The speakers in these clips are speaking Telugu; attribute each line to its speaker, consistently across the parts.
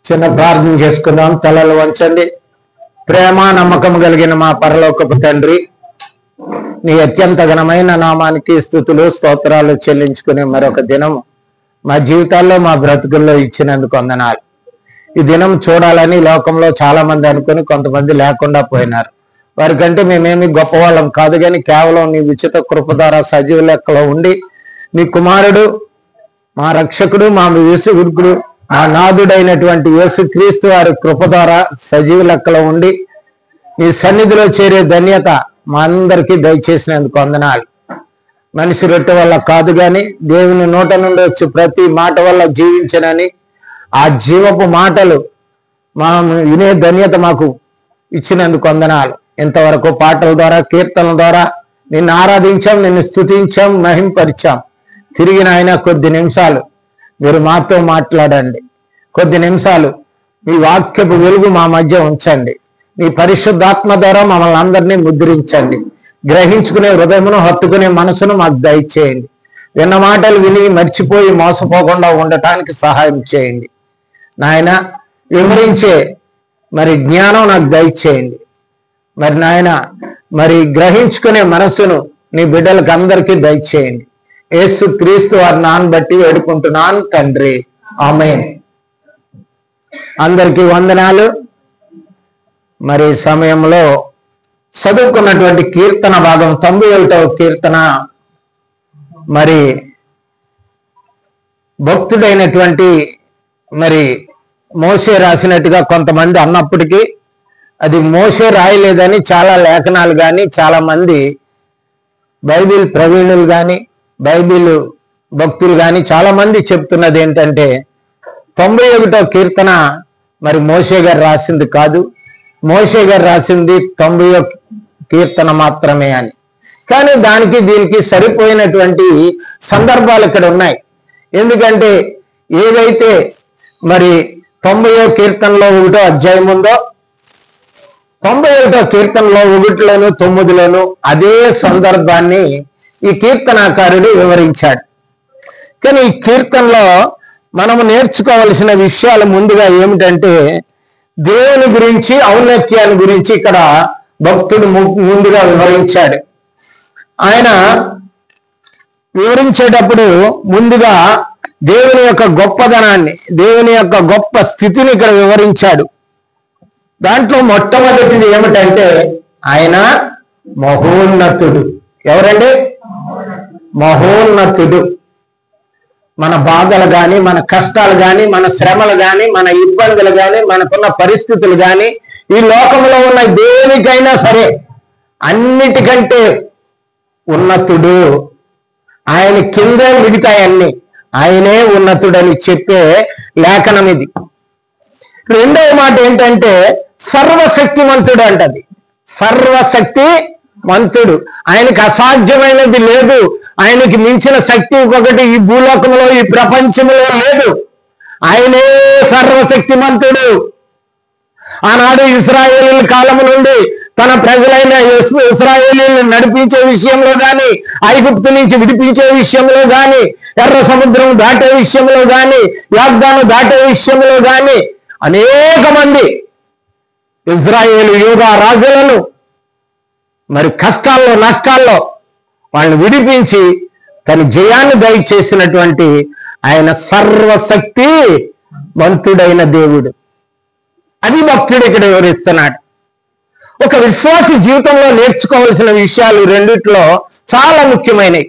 Speaker 1: చిన్న ప్రార్థన చేసుకుందాం. తలలు వంచండి. ప్రేమ నమ్మకం కలిగిన మా పరలోకపు తండ్రి, నీ అత్యంత ఘనమైన నామానికి స్తుతులు స్తోత్రాలు చెల్లించుకునే మరొక దినం మా జీవితాల్లో మా బ్రతుకుల్లో ఇచ్చినందుకు వందనాలు. ఈ దినం చూడాలని లోకంలో చాలా మంది అనుకుని కొంతమంది లేకుండా పోయినారు. వారికంటే మేమేమి గొప్పవాళ్ళం కాదు, కానీ కేవలం నీ ఉచిత కృప ద్వారా సజీవ లెక్కలో ఉండి నీ కుమారుడు, మా రక్షకుడు, మా యేసుగురుకుడు, మా నాథుడైనటువంటి యేసుక్రీస్తు వారి కృప ద్వారా సజీవ లెక్కలో ఉండి నీ సన్నిధిలో చేరే ధన్యత మా అందరికీ దయచేసినందుకు వందనాలు. మనిషి రొట్టె వల్ల కాదు, కానీ దేవుని నోట నుండి వచ్చి ప్రతి మాట వల్ల జీవించనని ఆ జీవపు మాటలు మా వినే ధన్యత మాకు ఇచ్చినందుకు వందనాలు. ఇంతవరకు పాటల ద్వారా, కీర్తనల ద్వారా నిన్ను ఆరాధించాం, నిన్ను స్తుతించాం, మహింపరిచాం. తిరిగిన ఆయన కొద్ది నిమిషాలు మీరు మాతో మాట్లాడండి. కొద్ది నిమిషాలు మీ వాక్యపు వెలుగు మా మధ్య ఉంచండి. మీ పరిశుద్ధాత్మ ద్వారా మమ్మల్ని అందరినీ ముద్రించండి. గ్రహించుకునే హృదయమును, హత్తుకునే మనసును మాకు దయచేయండి. విన్న మాటలు విని మర్చిపోయి మోసపోకుండా ఉండటానికి సహాయం చేయండి. నాయన వివరించే జ్ఞానం నాకు దయచేయండి. నాయన గ్రహించుకునే మనసును నీ బిడ్డలకు అందరికీ దయచేయండి. యేసు క్రీస్తు వారి నాన్న బట్టి వేడుకుంటున్నాను తండ్రి, ఆమేన్. అందరికీ వందనాలు. సమయంలో చదువుకున్నటువంటి కీర్తన భాగం 91వ కీర్తన భక్తుడైనటువంటి మోషే రాసినట్టుగా కొంతమంది అన్నప్పటికీ అది మోషే రాయలేదని చాలా లేఖనాలు కానీ, చాలా మంది బైబిల్ ప్రవీణులు కానీ, బైబిల్ భక్తులు కానీ చాలా మంది చెప్తున్నది ఏంటంటే 91వ కీర్తన మోషే గారు రాసింది కాదు, మోషే గారు రాసింది 90వ కీర్తన మాత్రమే అని. కానీ దానికి దీనికి సరిపోయినటువంటి సందర్భాలు ఇక్కడ ఉన్నాయి. ఎందుకంటే ఏదైతే 90వ కీర్తనలో 1వ అధ్యాయం ఉందో 91వ కీర్తనలో 1లోను 9లోను అదే సందర్భాన్ని ఈ కీర్తనాకారుడు వివరించాడు. కానీ ఈ కీర్తనలో మనము నేర్చుకోవలసిన విషయాలు ముందుగా ఏమిటంటే, దేవుని గురించి, ఔన్నత్యాన్ని గురించి ఇక్కడ భక్తుడు ముందుగా వివరించాడు. ఆయన వివరించేటప్పుడు ముందుగా దేవుని యొక్క గొప్పదనాన్ని, దేవుని యొక్క గొప్ప స్థితిని ఇక్కడ వివరించాడు. దాంట్లో మొట్టమొదటిది ఏమిటంటే ఆయన మహోన్నతుడు. ఎవరండి? మహోన్నతుడు. మన బాధలు కానీ, మన కష్టాలు కానీ, మన శ్రమలు కానీ, మన ఇబ్బందులు కానీ, మనకున్న పరిస్థితులు కానీ, ఈ లోకంలో ఉన్న దేనికైనా సరే అన్నిటికంటే ఉన్నతుడు. ఆయన కిందే మిగతాయన్ని, ఆయనే ఉన్నతుడని చెప్పే లేఖనం ఇది. రెండవ మాట ఏంటంటే సర్వశక్తిమంతుడు అంటది. సర్వశక్తిమంతుడు. ఆయనకి అసాధ్యమైనది లేదు. ఆయనకి మించిన శక్తి ఒకటి ఈ భూలోకంలో, ఈ ప్రపంచంలో లేదు. ఆయనే సర్వశక్తిమంతుడు. ఆనాడు ఇశ్రాయేలీయుల కాలం నుండి తన ప్రజలైన ఇశ్రాయేలీయులను నడిపించే విషయంలో కానీ, ఐగుప్తు నుంచి విడిపించే విషయంలో కానీ, ఎర్ర సముద్రం దాటే విషయంలో కానీ, యొర్దాను దాటే విషయంలో కానీ అనేక మంది ఇశ్రాయేలు యూదా రాజులను కష్టాల్లో, నష్టాల్లో వాళ్ళని విడిపించి తన జయాన్ని దయచేసినటువంటి ఆయన సర్వశక్తి మంతుడైన దేవుడు. అది భక్తుడు ఇక్కడ వివరిస్తున్నాడు. ఒక విశ్వాసి జీవితంలో నేర్చుకోవాల్సిన విషయాలు రెండిట్లో చాలా ముఖ్యమైనవి.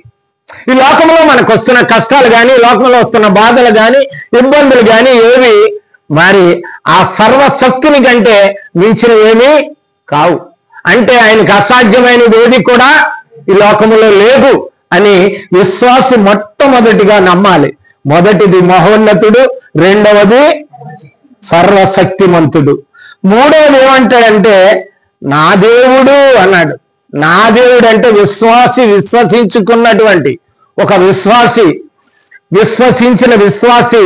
Speaker 1: ఈ లోకంలో మనకు వస్తున్న కష్టాలు కానీ, లోకంలో వస్తున్న బాధలు కానీ, ఇబ్బందులు కానీ ఏవి ఆ సర్వశక్తిని కంటే మించిన ఏమీ కావు. అంటే ఆయనకు అసాధ్యమైనది ఏది కూడా ఈ లోకంలో లేదు అని విశ్వాసి మొట్టమొదటిగా నమ్మాలి. మొదటిది మహోన్నతుడు, రెండవది సర్వశక్తిమంతుడు, మూడవది ఏమంటాడంటే నా దేవుడు అన్నాడు. నా దేవుడు అంటే విశ్వాసి, విశ్వసించుకున్నటువంటి ఒక విశ్వాసి, విశ్వసించిన విశ్వాసి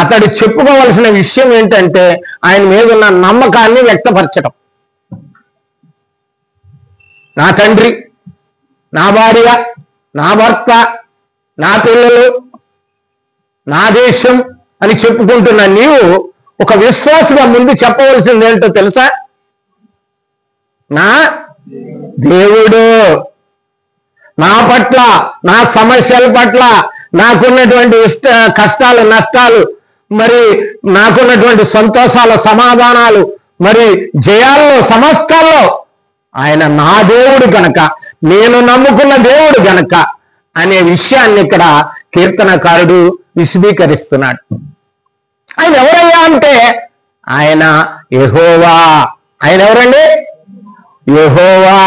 Speaker 1: అతడు చెప్పుకోవలసిన విషయం ఏంటంటే ఆయన మీద ఉన్న నమ్మకాన్ని వ్యక్తపరచడం. నా తండ్రి, నా భార్య, నా భర్త, నా పిల్లలు, నా దేశం అని చెప్పుకుంటున్న నీవు ఒక విశ్వాసగా ముందు చెప్పవలసింది ఏంటో తెలుసా? నా దేవుడు నా పట్ల, నా సమస్యల పట్ల, నాకున్నటువంటి కష్టాలు నష్టాలు, మరి నాకున్నటువంటి సంతోషాల సమాధానాలు, మరి జయాల్లో సమస్తాల్లో ఆయన నా దేవుడు గనక, నేను నమ్ముకున్న దేవుడు గనక అనే విషయాన్ని ఇక్కడ కీర్తనకారుడు విశదీకరిస్తున్నాడు. ఆయన ఎవరయ్యా అంటే ఆయన యెహోవా. ఆయన ఎవరండి? యెహోవా.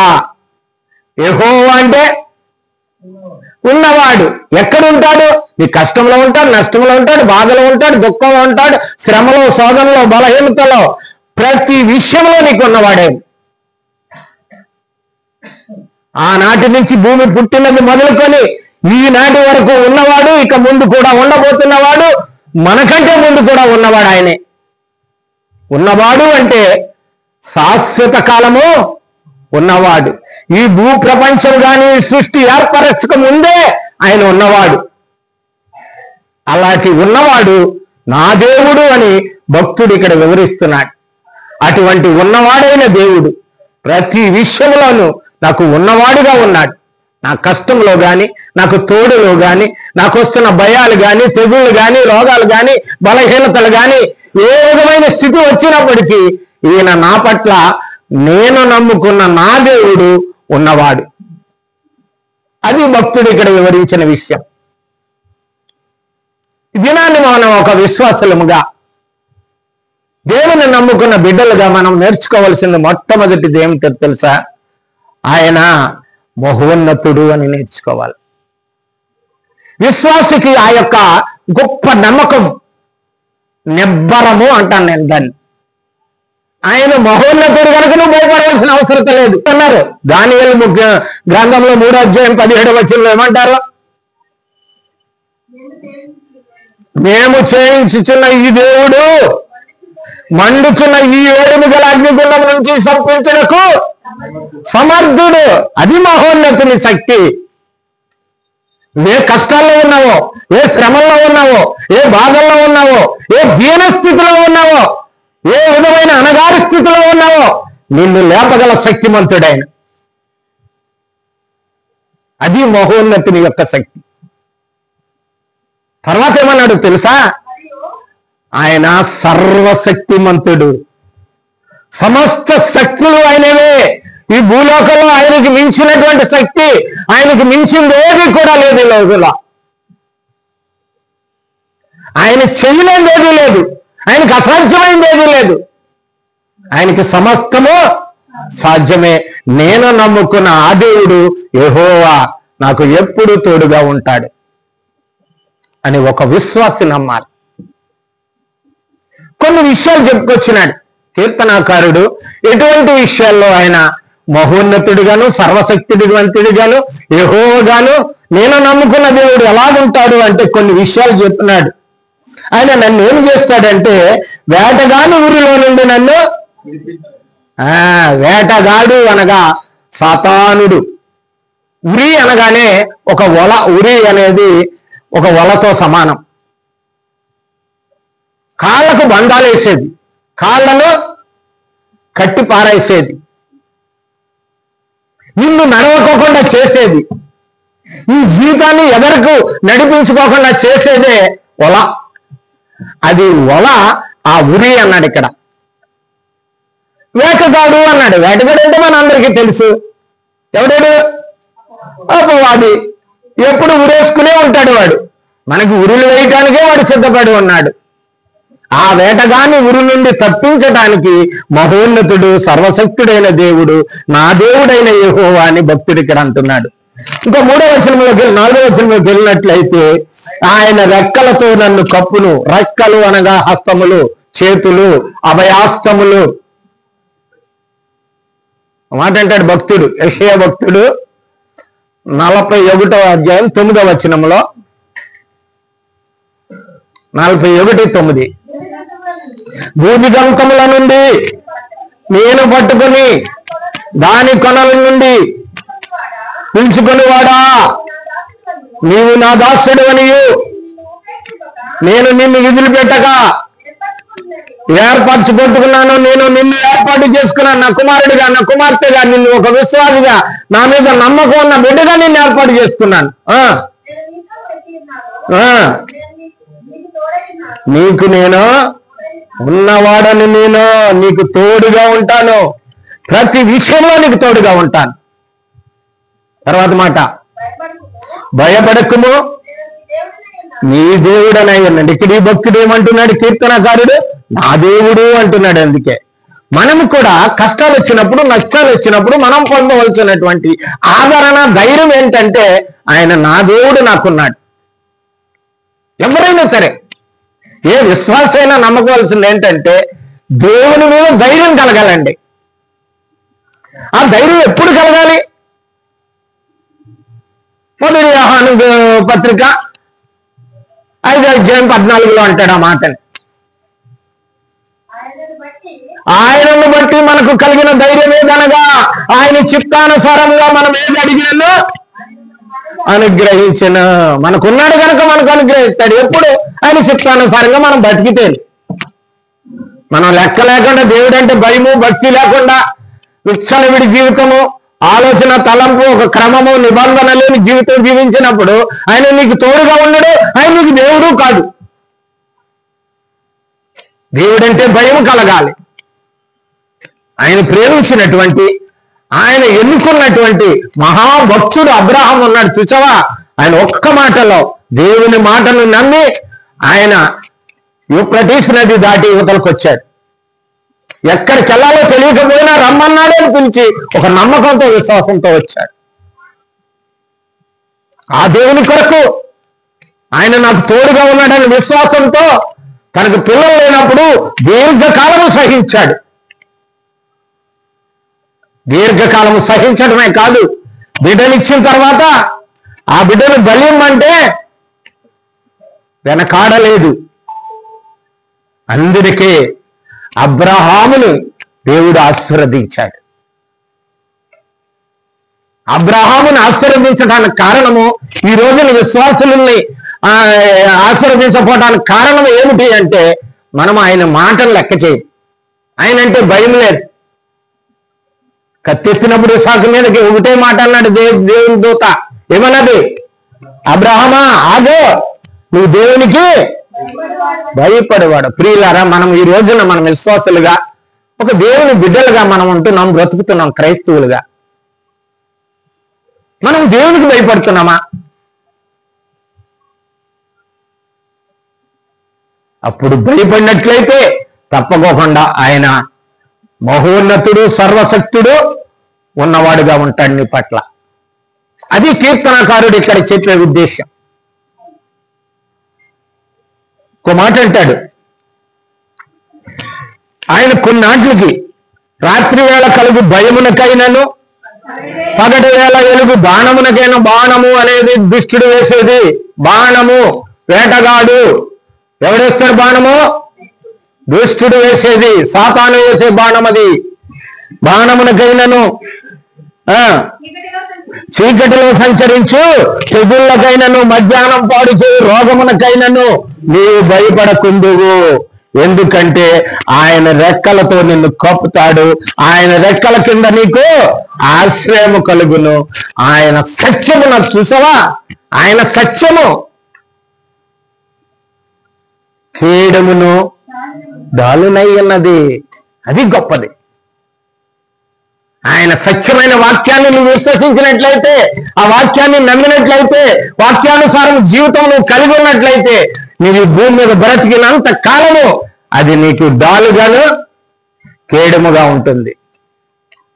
Speaker 1: యెహోవా అంటే ఉన్నవాడు. ఎక్కడుంటాడు? నీ కష్టంలో ఉంటాడు, నష్టంలో ఉంటాడు, బాధలో ఉంటాడు, దుఃఖంలో ఉంటాడు, శ్రమలో, శోధనలో, బలహీనతలో, ప్రతి విషయంలో నీకు ఉన్నవాడే. ఆనాటి నుంచి భూమి పుట్టినది మొదలుకొని ఈనాటి వరకు ఉన్నవాడు, ఇక ముందు కూడా ఉండబోతున్నవాడు, మనకంటే ముందు కూడా ఉన్నవాడు ఆయనే. ఉన్నవాడు అంటే శాశ్వత కాలము ఉన్నవాడు. ఈ భూ ప్రపంచం కానీ సృష్టి ఏర్పరచక ముందే ఆయన ఉన్నవాడు. అలాంటి ఉన్నవాడు నా దేవుడు అని భక్తుడు ఇక్కడ వివరిస్తున్నాడు. అటువంటి ఉన్నవాడైన దేవుడు ప్రతి విషయంలోనూ నాకు ఉన్నవాడుగా ఉన్నాడు. నా కష్టంలో కానీ, నాకు తోడులో కానీ, నాకు వస్తున్న భయాలు కానీ, తెగుళ్ళు కానీ, రోగాలు కానీ, బలహీనతలు కానీ, ఏ విధమైన స్థితి వచ్చినప్పటికీ ఈయన నా పట్ల, నేను నమ్ముకున్న నా దేవుడు ఉన్నవాడు. అది భక్తుడు ఇక్కడ వివరించిన విషయం. దినాన్ని మనం ఒక విశ్వాసులముగా, దేవుని నమ్ముకున్న బిడ్డలుగా మనం నేర్చుకోవాల్సింది మొట్టమొదటిది ఏమిటో తెలుసా? ఆయన మహోన్నతుడు అని నేర్చుకోవాలి. విశ్వాసికి ఆ యొక్క గొప్ప నమ్మకం, నిబ్బరము అంటాను నేను దాన్ని. ఆయన మహోన్నతుడు కనుక నువ్వు భయపడవలసిన అవసరం లేదు అన్నారు. దానియేలు గ్రంథంలో 3వ అధ్యాయం 17వ వచనంలో ఏమంటారు? మేము చేయించుచున్న ఈ దేవుడు మండుచున్న ఈ ఏడుము గల అగ్నిగుండం నుంచి సంపించడకు సమర్థుడు. అది మహోన్నతుని శక్తి. ఏ కష్టాల్లో ఉన్నావో, ఏ శ్రమల్లో ఉన్నావో, ఏ బాధల్లో ఉన్నావో, ఏ దీన స్థితిలో ఉన్నావో, ఏ విధమైన అనగారి స్థితిలో ఉన్నావో, నిన్ను లేపగల శక్తిమంతుడైన. అది మహోన్నతుని యొక్క శక్తి. తర్వాత ఏమన్నాడు తెలుసా? ఆయన సర్వశక్తిమంతుడు. సమస్త శక్తులు ఆయనవే. ఈ భూలోకంలో ఆయనకి మించినటువంటి శక్తి, ఆయనకి మించింది ఏది కూడా లేదు. ఈ లోకంలో ఆయన చేయలేనిది ఏదీ లేదు, ఆయనకి అసాధ్యమైంది ఏదీ లేదు. ఆయనకి సమస్తము సాధ్యమే. నేను నమ్ముకున్న ఆ దేవుడు యెహోవా నాకు ఎప్పుడు తోడుగా ఉంటాడు అని ఒక విశ్వాసి నమ్మాలి. కొన్ని విషయాలు చెప్పుకొచ్చినాడు కీర్తనాకారుడు. ఎటువంటి విషయాల్లో ఆయన మహోన్నతుడిగాను, సర్వశక్తివంతుడిగాను, యెహోవాగాను నేను నమ్ముకున్న దేవుడు ఎలాగుంటాడు అంటే కొన్ని విషయాలు చెప్తున్నాడు. ఆయన నన్ను ఏం చేస్తాడంటే, వేటగాని ఊరిలో నుండి నన్ను, వేటగాడు అనగా సాతానుడు. ఉరి అనగానే ఒక వల, ఉరి అనేది ఒక వలతో సమానం. కాళ్ళకు బంధాలేసేది, కాళ్ళను కట్టి పారేసేది, నిన్ను నడవకోకుండా చేసేది, ఈ జీవితాన్ని ఎదరకు నడిపించుకోకుండా చేసేదే వల. అది వల. ఆ ఉరి అన్నాడు ఇక్కడ. వేటగాడు అన్నాడు. వేటగాడు అంటే మన అందరికీ తెలుసు. ఎవడాడు? అపవాది. ఎప్పుడు ఉరేసుకునే ఉంటాడు వాడు. మనకు ఉరులు వేయటానికే వాడు సిద్ధపడి ఉన్నాడు. ఆ వేటగాన్ని ఉరి నుండి తప్పించడానికి మహోన్నతుడు, సర్వశక్తుడైన దేవుడు, నా దేవుడైన యెహోవా అని భక్తుడు ఇక్కడ అంటున్నాడు. ఇంకా 3వ వచనంలోకి 4వ వచనంలోకి వెళ్ళినట్లయితే, ఆయన రెక్కలతో నన్ను కప్పును. రెక్కలు అనగా హస్తములు, చేతులు, అభయాస్తములు. మాట అంటాడు భక్తుడు, యెషయా భక్తుడు 41వ అధ్యాయం 9వ వచనంలో, 41:9, భూదిగంతముల నుండి నేను పట్టుకొని దాని కొనల నుండి పిలుచుకొని వాడా, నీవు నా దాసుడు అనియు నేను నిన్ను విదిలిపెట్టక ఏర్పరచుకుంటున్నాను, నేను నిన్ను ఏర్పాటు చేసుకున్నాను, నా కుమారుడిగా, నా కుమార్తెగా, నిన్ను ఒక విశ్వాసిగా, నా మీద నమ్మకం ఉన్న బిడ్డగా నిన్ను ఏర్పాటు చేసుకున్నాను. నీకు నేను ఉన్నవాడని, నేను నీకు తోడుగా ఉంటాను, ప్రతి విషయంలో నీకు తోడుగా ఉంటాను. తర్వాత మాట, భయపడకుము, నీ దేవుడనై ఉన్నాడు. ఇక్కడ ఈ భక్తుడు ఏమంటున్నాడు? కీర్తనకారుడు నా దేవుడు అంటున్నాడు. అందుకే మనము కూడా కష్టాలు వచ్చినప్పుడు, నష్టాలు వచ్చినప్పుడు మనం పొందవలసినటువంటి ఆదరణ, ధైర్యం ఏంటంటే ఆయన నా దేవుడు నాకున్నాడు. ఎవరైనా సరే, ఏ విశ్వాసైనా నమ్మకవలసింది ఏంటంటే దేవుని మీద ధైర్యం కలగాలండి. ఆ ధైర్యం ఎప్పుడు కలగాలి? మొదటి యోహాను పత్రిక 5:14 అంటాడు ఆ మాటని. ఆయనను బట్టి మనకు కలిగిన ధైర్యం ఏదనగా ఆయన చిత్తానుసారంగా మనం ఏది అడిగినో అనుగ్రహించిన. మనకున్నాడు కనుక మనకు అనుగ్రహిస్తాడు. ఎప్పుడు? ఆయన చిత్తానుసారంగా మనం బతికితే. మనం లెక్క లేకుండా, దేవుడు అంటే భయము భక్తి లేకుండా, విచ్చలవిడి జీవితము, ఆలోచన, తలంపు, ఒక క్రమము, నిబంధన లేని జీవితం జీవించినప్పుడు ఆయన నీకు తోడుగా ఉండడు, ఆయన నీకు దేవుడు కాదు. దేవుడంటే భయం కలగాలి. ఆయన ప్రేమించినటువంటి, ఆయన ఎన్నుకున్నటువంటి మహాభక్తుడు అబ్రహాం ఉన్నాడు చూసావా? ఆయన ఒక్క మాటలో దేవుని మాటను నమ్మి ఆయన యూఫ్రటీస్ నది దాటి యువతలకు వచ్చాడు. ఎక్కడికి వెళ్ళాలో తెలియకపోయినా రమ్మన్నాడే అని పిలిచి ఒక నమ్మకంతో, విశ్వాసంతో వచ్చాడు. ఆ దేవుని కొరకు ఆయన నాకు తోడుగా ఉన్నాడని విశ్వాసంతో తనకు పిల్లలు లేనప్పుడు దీర్ఘకాలము సహించాడు. దీర్ఘకాలము సహించడమే కాదు, బిడ్డనిచ్చిన తర్వాత ఆ బిడ్డను బలియమంటే వెనకాడలేదు. అందుకే అబ్రహామును దేవుడు ఆశీర్వదించాడు. అబ్రహామును ఆశీర్వదించడానికి కారణము, ఈ రోజున విశ్వాసులని ఆశీర్వదించకపోవడానికి కారణం ఏమిటి అంటే మనం ఆయన మాటలు లెక్క చేయం. ఆయన అంటే భయం లేదు. కత్తెత్తినప్పుడు ఇస్సాకు మీదకి ఒకటే మాట అన్నాడు దేవుని దూత. ఏమన్నది? అబ్రహామా ఆగో, నువ్వు దేవునికి భయపడేవాడు. ప్రియులారా, మనం ఈ రోజున మనం విశ్వాసులుగా, ఒక దేవుని బిడ్డలుగా మనం ఉంటున్నాం, బ్రతుకుతున్నాం, క్రైస్తవులుగా. మనం దేవునికి భయపడుతున్నామా? అప్పుడు భయపడినట్లయితే తప్పకోకుండా ఆయన మహోన్నతుడు, సర్వశక్తుడు ఉన్నవాడుగా ఉంటాడు నీ పట్ల. అది కీర్తనకారుడు ఇక్కడ చెప్పే ఉద్దేశం. ఒక మాట అంటాడు, ఆయన కొన్నాట్లకి రాత్రి వేళ కలుగు భయమునకైనను, పగటి వేళ వెలుగు బాణమునకైనా. బాణము అనేది దుష్టుడు వేసేది. బాణము వేటగాడు ఎవడేస్తాడు? బాణము దుష్టుడు వేసేది, సాతాను వేసే బాణం అది. బాణమునకైనను, చీకటిలో సంచరించు తెగుళ్ళకైనను, మధ్యాహ్నం పాడు చేయు రోగమునకైనను నీవు భయపడకుందువు. ఎందుకంటే ఆయన రెక్కలతో నిన్ను కప్పుతాడు, ఆయన రెక్కల కింద నీకు ఆశ్రయము కలుగును. ఆయన సత్యము నాకు చూసావా? ఆయన సత్యము కేడమును దాలునయ్యన్నది. అది గొప్పది. ఆయన సత్యమైన వాక్యాన్ని నువ్వు విశ్వసించినట్లయితే, ఆ వాక్యాన్ని నమ్మినట్లయితే, వాక్యానుసారం జీవితం నువ్వు కలిగి ఉన్నట్లయితే, నీవు భూమి మీద బ్రతికినంత కాలము అది నీకు డాలుగాను కేడముగా ఉంటుంది.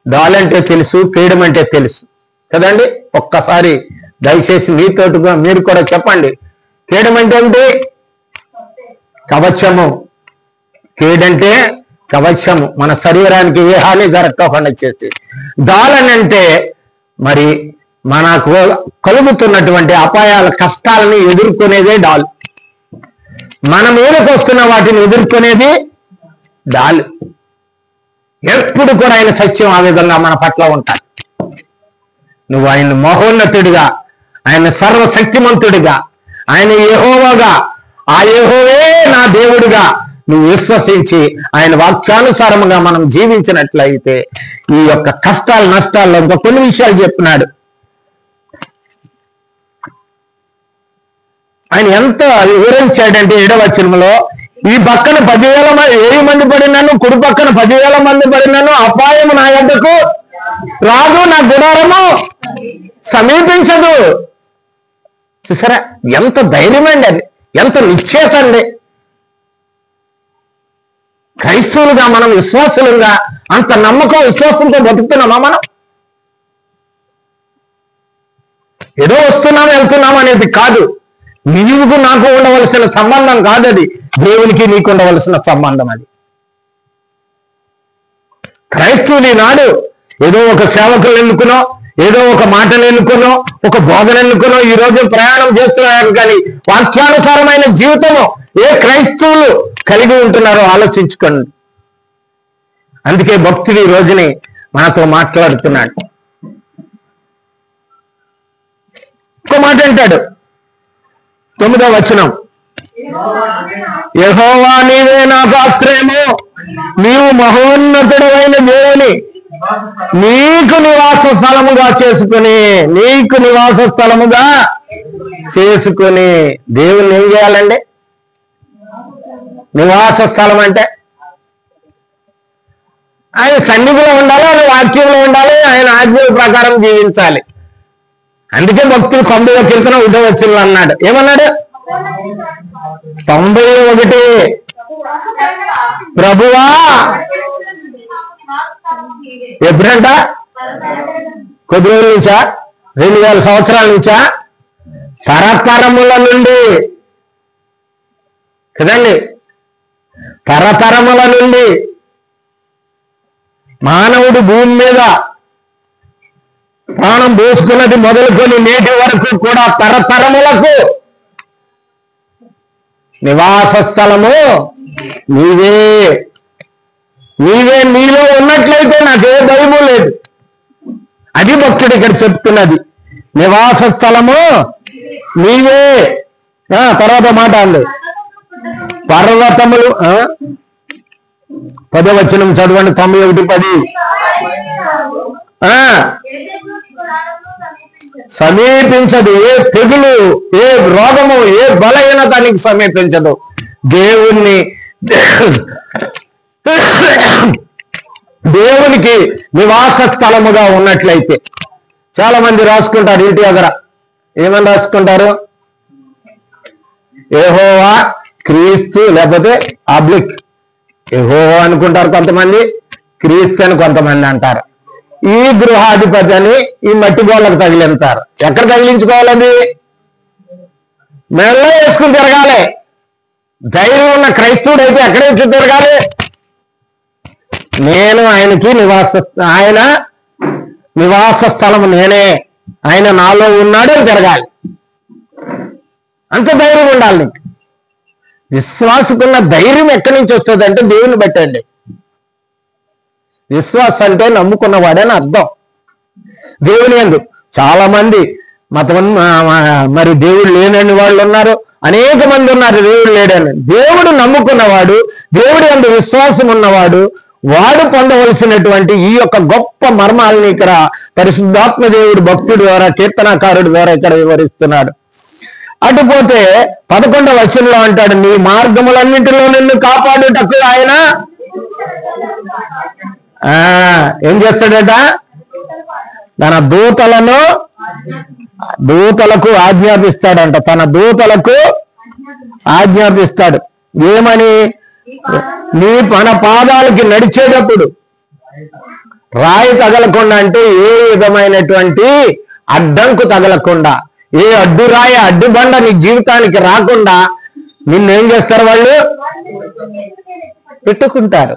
Speaker 1: డాలంటే తెలుసు, కేడమంటే తెలుసు కదండి. ఒక్కసారి దయచేసి మీతోటిగా మీరు కూడా చెప్పండి. కేడమంటే ఏంటి? కవచము. కేడంటే కవచము, మన శరీరానికి ఏ హాని జరగకుండా చేసి. దాలనంటే మరి మనకు కలుగుతున్నటువంటి అపాయాల, కష్టాలని ఎదుర్కొనేదే డాల్. మన మీదకి వస్తున్న వాటిని ఎదుర్కొనేది డాలు. ఎప్పుడు కూడా ఆయన సత్యం ఆ విధంగా మన పట్ల ఉంటాడు. నువ్వు ఆయన మహోన్నతుడిగా, ఆయన సర్వశక్తిమంతుడిగా, ఆయన యెహోవాగా, ఆ యెహోవే నా దేవుడిగా నువ్వు విశ్వసించి ఆయన వాక్యానుసారముగా మనం జీవించినట్లయితే ఈ యొక్క కష్టాలు నష్టాల్లో ఇంకా కొన్ని విషయాలు చెప్తున్నాడు. ఆయన ఎంత వివరించాడంటే 7వ వచనంలో, ఈ పక్కన 10,000 మంది పడినాను, కుడి పక్కన 10,000 మంది పడినాను, అపాయము నా యొద్దకు రాదు, నా గుడారము సమీపించదు. చూసారా ఎంత ధైర్యం అండి, అది ఎంత నిశ్చేత అండి. క్రైస్తవులుగా మనం విశ్వాసులుగా అంత నమ్మకం విశ్వాసంతో బతుకుతున్నామా మనం? ఏదో వస్తున్నాం వెళ్తున్నాం అనేది కాదు. నీవుకు నాకు ఉండవలసిన సంబంధం కాదు అది, దేవునికి నీకు ఉండవలసిన సంబంధం అది. క్రైస్తవులు ఈనాడు ఏదో ఒక సేవకులు ఎన్నుకునో, ఏదో ఒక మాటలు ఎన్నుకునో, ఒక బోధన ఎన్నుకునో ఈ రోజు ప్రయాణం చేస్తున్నారు. కానీ వాక్యానుసారమైన జీవితము ఏ క్రైస్తవులు కలిగి ఉంటున్నారో ఆలోచించుకోండి. అందుకే భక్తుడు ఈ రోజుని మనతో మాట్లాడుతున్నాడు. ఒక మాట అంటాడు 9వ వచనం, యెహోవా నీవే నాకు ఆశ్రయము, నీవు మహోన్నతుడైన దేవుని నీకు నివాస స్థలముగా చేసుకుని, నీకు నివాస స్థలముగా చేసుకుని. దేవుని ఏం చేయాలండి? నివాస స్థలం అంటే ఆయన సన్నిధిలో ఉండాలి, ఆయన వాక్యంలో ఉండాలి, ఆయన ఆజ్ఞల ప్రకారం జీవించాలి. అందుకే భక్తులు 91 కీర్తన 1వ వచనంలో అన్నాడు, ఏమన్నాడు? 91 ప్రభువా, ఎప్పుడంట? కొద్ది రోజుల నుంచా? 2000 సంవత్సరాల నుంచా? తరతరముల నుండి కదండి, తరతరముల నుండి మానవుడు భూమి మీద ప్రాణం పోసుకున్నది మొదలుకొని నేటి వరకు కూడా తరతరములకు నివాస స్థలము నీవే. నీవే నీలో ఉన్నట్లయితే నాకే భయము లేదు. అది భక్తుడు ఇక్కడ చెప్తున్నది, నివాస స్థలము నీవే. తర్వాత మాట అంది, పర్వతములు. 10వ వచనం చదవండి, 91:10. సమీపించదు ఏ తెగులు, ఏ రోగము, ఏ బలహీనత నీకు సమీపించదు. దేవునికి నివాస స్థలముగా ఉన్నట్లయితే. చాలా మంది రాసుకుంటారు ఇంటి దగ్గర, ఏమని రాసుకుంటారు? యెహోవా క్రీస్తు, లేకపోతే అబ్లిక్. యెహోవా అనుకుంటారు కొంతమంది, క్రీస్తు అని కొంతమంది అంటారు. ఈ గృహాధిపతి అని ఈ మట్టి గోళ్ళకు తగిలింటారు. ఎక్కడ తగిలించుకోవాలని? మెల్ల వేసుకుని తిరగాలి. ధైర్యం ఉన్న క్రైస్తవుడు అయితే ఎక్కడ వేసి తిరగాలి? నేను ఆయనకి ఆయన నివాస స్థలం నేనే, ఆయన నాలో ఉన్నాడు అని తిరగాలి. అంత ధైర్యం ఉండాలి నీకు. విశ్వాసకున్న ధైర్యం ఎక్కడి నుంచి వస్తుంది అంటే దేవుని బట్టండి. విశ్వాసం అంటే నమ్ముకున్నవాడని అర్థం. దేవుని యందు చాలా మంది మరి దేవుడు లేనని వాళ్ళు ఉన్నారు, అనేక మంది ఉన్నారు దేవుడు లేడని. దేవుడు నమ్ముకున్నవాడు, దేవుడి యందు విశ్వాసం ఉన్నవాడు, వాడు పొందవలసినటువంటి ఈ యొక్క గొప్ప మర్మాలని ఇక్కడ పరిశుద్ధాత్మ దేవుడు భక్తుడి ద్వారా, కీర్తనాకారుడి ద్వారా ఇక్కడ వివరిస్తున్నాడు. అటుపోతే 11వ వచనంలో అంటాడు, నీ మార్గములన్నింటిలో నిన్ను కాపాడుటకు ఆయన ఏం చేస్తాడట? తన దూతలకు ఆజ్ఞాపిస్తాడంట. తన దూతలకు ఆజ్ఞాపిస్తాడు. ఏమని? మన పాదాలకి నడిచేటప్పుడు రాయి తగలకుండా, అంటే ఏ విధమైనటువంటి అడ్డంకు తగలకుండా, ఏ అడ్డు రాయి అడ్డు బండ నీ జీవితానికి రాకుండా నిన్నేం చేస్తారు? వాళ్ళు పెట్టుకుంటారు.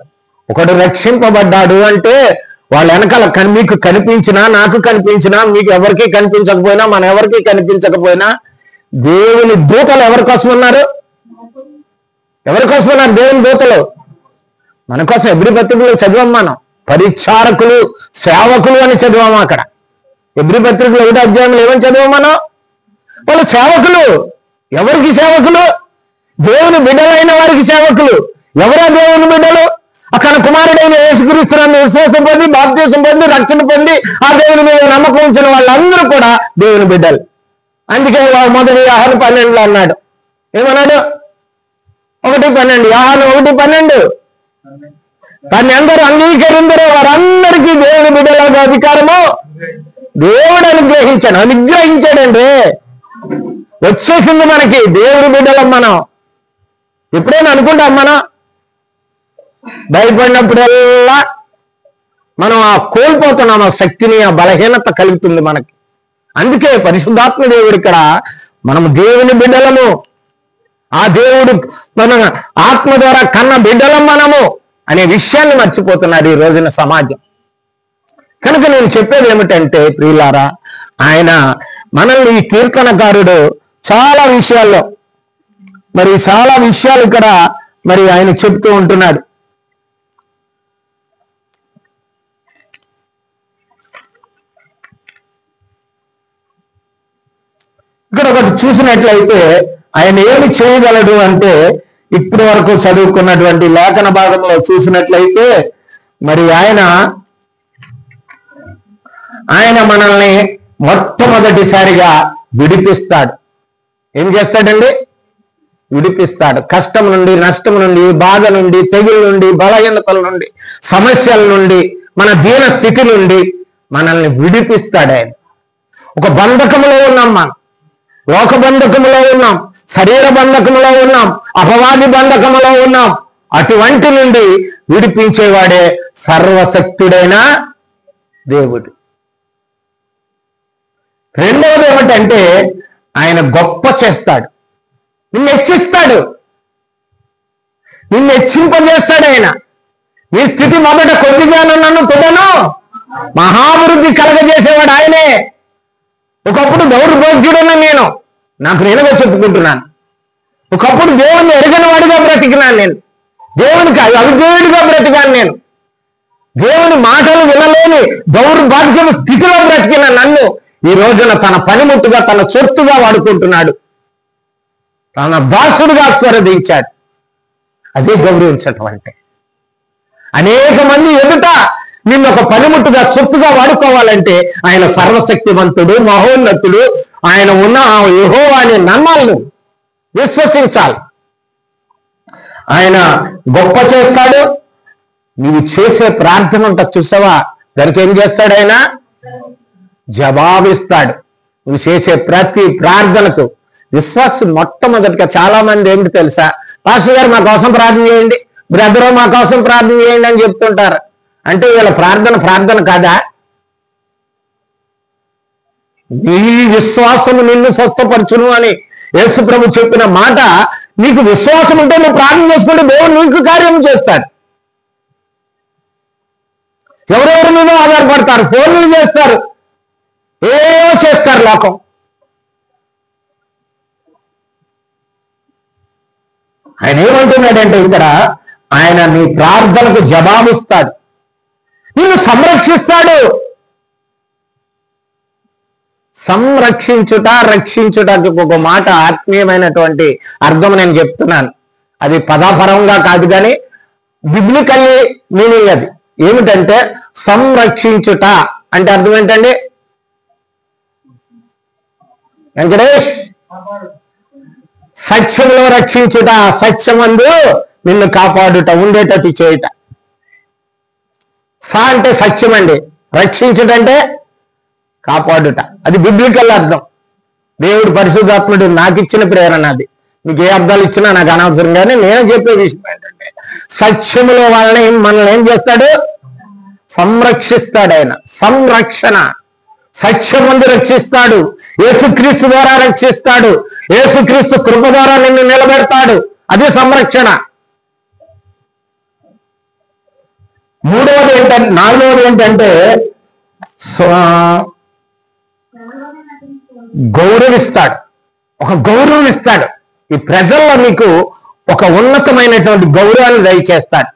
Speaker 1: ఒకడు రక్షింపబడ్డాడు అంటే వాళ్ళ వెనకాల మీకు కనిపించినా, నాకు కనిపించినా, మీకు ఎవరికి కనిపించకపోయినా, మన ఎవరికి కనిపించకపోయినా దేవుని దూతలు ఎవరి కోసం ఉన్నారు? ఎవరి కోసం ఉన్నారు దేవుని దూతలు? మన కోసం. ఎబ్రీ పత్రికలో చదివాం మనం, పరిచారకులు, సేవకులు అని చదివాము. అక్కడ ఎబ్రీ పత్రికలో 1వ అధ్యాయంలో ఏమని చదివాం మనం? వాళ్ళు సేవకులు. ఎవరికి సేవకులు? దేవుని బిడ్డలైన వారికి సేవకులు. ఎవరా దేవుని బిడ్డలు? అక్కడ కుమారుడైన యేసుక్రీస్తుని విశ్వాసం పొంది బాప్తీసం పొంది రక్షణ పొంది ఆ దేవుని మీద నమ్మకం ఉంచిన వాళ్ళందరూ కూడా దేవుని బిడ్డలు. అందుకే మొదటి యోహాను 12 అన్నాడు. ఏమన్నాడు? 1:12, యోహాను 1:12, దాన్ని అందరూ అంగీకరించారో వారందరికీ దేవుని బిడ్డలకు అధికారము దేవుడు అనుగ్రహించాడండి. వచ్చేసింది మనకి దేవుని బిడ్డలం. మనం ఎప్పుడైనా అనుకుంటాం, మనం భయపడినప్పుడల్లా మనం ఆ కోల్పోతున్నాం ఆ శక్తిని, ఆ బలహీనత కలుగుతుంది మనకి. అందుకే పరిశుద్ధాత్మ దేవుడు ఇక్కడ మనము దేవుని బిడ్డలము, ఆ దేవుడు మన ఆత్మ ద్వారా కన్న బిడ్డలం మనము అనే విషయాన్ని మర్చిపోతున్నాడు ఈ రోజున సమాజం. కనుక నేను చెప్పేది ఏమిటంటే ప్రియులారా, ఆయన మనల్ని ఈ కీర్తనకారుడు చాలా విషయాల్లో చాలా విషయాలు ఇక్కడ ఆయన చెప్తూ ఉంటున్నాడు. ఇక్కడ ఒకటి చూసినట్లయితే ఆయన ఏమి చేయగలడు అంటే, ఇప్పటి వరకు చదువుకున్నటువంటి లేఖన భాగంలో చూసినట్లయితే ఆయన మనల్ని మొట్టమొదటిసారిగా విడిపిస్తాడు. ఏం చేస్తాడండి? విడిపిస్తాడు. కష్టం నుండి, నష్టం నుండి, బాధ నుండి, తెగుల నుండి, బలహీనతల నుండి, సమస్యల నుండి, మన దీన స్థితి నుండి మనల్ని విడిపిస్తాడు ఆయన. ఒక బంధకములో ఉన్నాం, మనం లోక బంధకములో ఉన్నాం, శరీర బంధకములో ఉన్నాం, అపవాది బంధకములో ఉన్నాం. అటువంటి నుండి విడిపించేవాడే సర్వశక్తుడైన దేవుడు. రెండవది ఏమిటంటే ఆయన గొప్ప చేస్తాడు, నిన్ను హెచ్చిస్తాడు, నిన్ను హెచ్చింపజేస్తాడు. ఆయన నీ స్థితి మొదట కొద్దిగాను నన్ను తుదను మహాభివృద్ధి కలగజేసేవాడు ఆయనే. ఒకప్పుడు దౌర్భాగ్యుడన్న నాకు నేనుగా చెప్పుకుంటున్నాను. ఒకప్పుడు దేవుణ్ణి ఎరగని వాడిగా బ్రతికినాను నేను, దేవునికి అవిధేయుడిగా బ్రతికాను నేను, దేవుని మాటలు వినలేని దౌర్భాగ్యం స్థితిలో బ్రతికిన నన్ను ఈ రోజున తన పనిముట్టుగా, తన సొత్తుగా వాడుకుంటున్నాడు, తన దాసుడుగా స్వరదించాడు. అదే గౌరవించటం అంటే. అనేక మంది ఎదుట నిన్ను ఒక పనిముట్టుగా, సొత్తుగా వాడుకోవాలంటే ఆయన సర్వశక్తివంతుడు, మహోన్నతుడు, ఆయన ఉన్న ఆ యెహోవాని నమ్మాలను విశ్వసించాలి. ఆయన గొప్ప చేస్తాడు. నీవు చేసే ప్రార్థన అంట చూసావా, దానికి ఏం చేస్తాడు? ఆయన జవాబిస్తాడు. నువ్వు చేసే ప్రతి ప్రార్థనకు విశ్వాసం మొట్టమొదటిగా చాలా మంది ఏంటి తెలుసా, పాస్టర్ గారు మా కోసం ప్రార్థన చేయండి, బ్రదరు మా కోసం ప్రార్థన చేయండి అని చెప్తుంటారు. అంటే వీళ్ళ ప్రార్థన కాదా? నీ విశ్వాసము నిన్ను స్వస్థపరచును అని యేసు ప్రభు చెప్పిన మాట, నీకు విశ్వాసం ఉంటే నువ్వు ప్రార్థన చేసుకుంటే దేవుడు నీకు కార్యం చేస్తాడు. ఎవరెవరి మీద ఆధారపడతారు, ఫోన్లు చేస్తారు, ఏవో చేస్తారు లోకం. ఆయన ఏమంటున్నాడంటే ఇక్కడ, ఆయన నీ ప్రార్థనకు జవాబిస్తాడు, నిన్ను సంరక్షిస్తాడు. సంరక్షించుట, రక్షించుటకి ఒక మాట ఆత్మీయమైనటువంటి అర్థం నేను చెప్తున్నాను. అది పదాపరంగా కాదు, కానీ బిబ్లికల్లీ మీనింగ్ అది. ఏమిటంటే సంరక్షించుట అంటే అర్థం ఏంటండి వెంకటేష్? సత్యంలో రక్షించుట, సత్యమందు నిన్ను కాపాడుట, ఉండేటట్టు చేయుట. అంటే సత్యం అండి, రక్షించుటంటే కాపాడుట. అది బిబ్లికల్ అర్థం. దేవుడు పరిశుద్ధాత్ముడు నాకు ఇచ్చిన ప్రేరణ అది. మీకు ఏ అర్థాలు ఇచ్చినా నాకు అనవసరం, కానీ నేను చెప్పే విషయం ఏంటంటే సత్యములో వాళ్ళని మనల్ని ఏం చేస్తాడు? సంరక్షిస్తాడు. ఆయన సంరక్షణ, సత్యమందు రక్షిస్తాడు, యేసుక్రీస్తు ద్వారా రక్షిస్తాడు, యేసుక్రీస్తు కృప ద్వారా నిన్ను నిలబెడతాడు. అది సంరక్షణ. నాలుగవది ఏంటంటే గౌరవిస్తాడు. ఒక గౌరవం ఇస్తాడు. ఈ ప్రజల్లో నీకు ఒక ఉన్నతమైనటువంటి గౌరవాన్ని దయచేస్తాడు.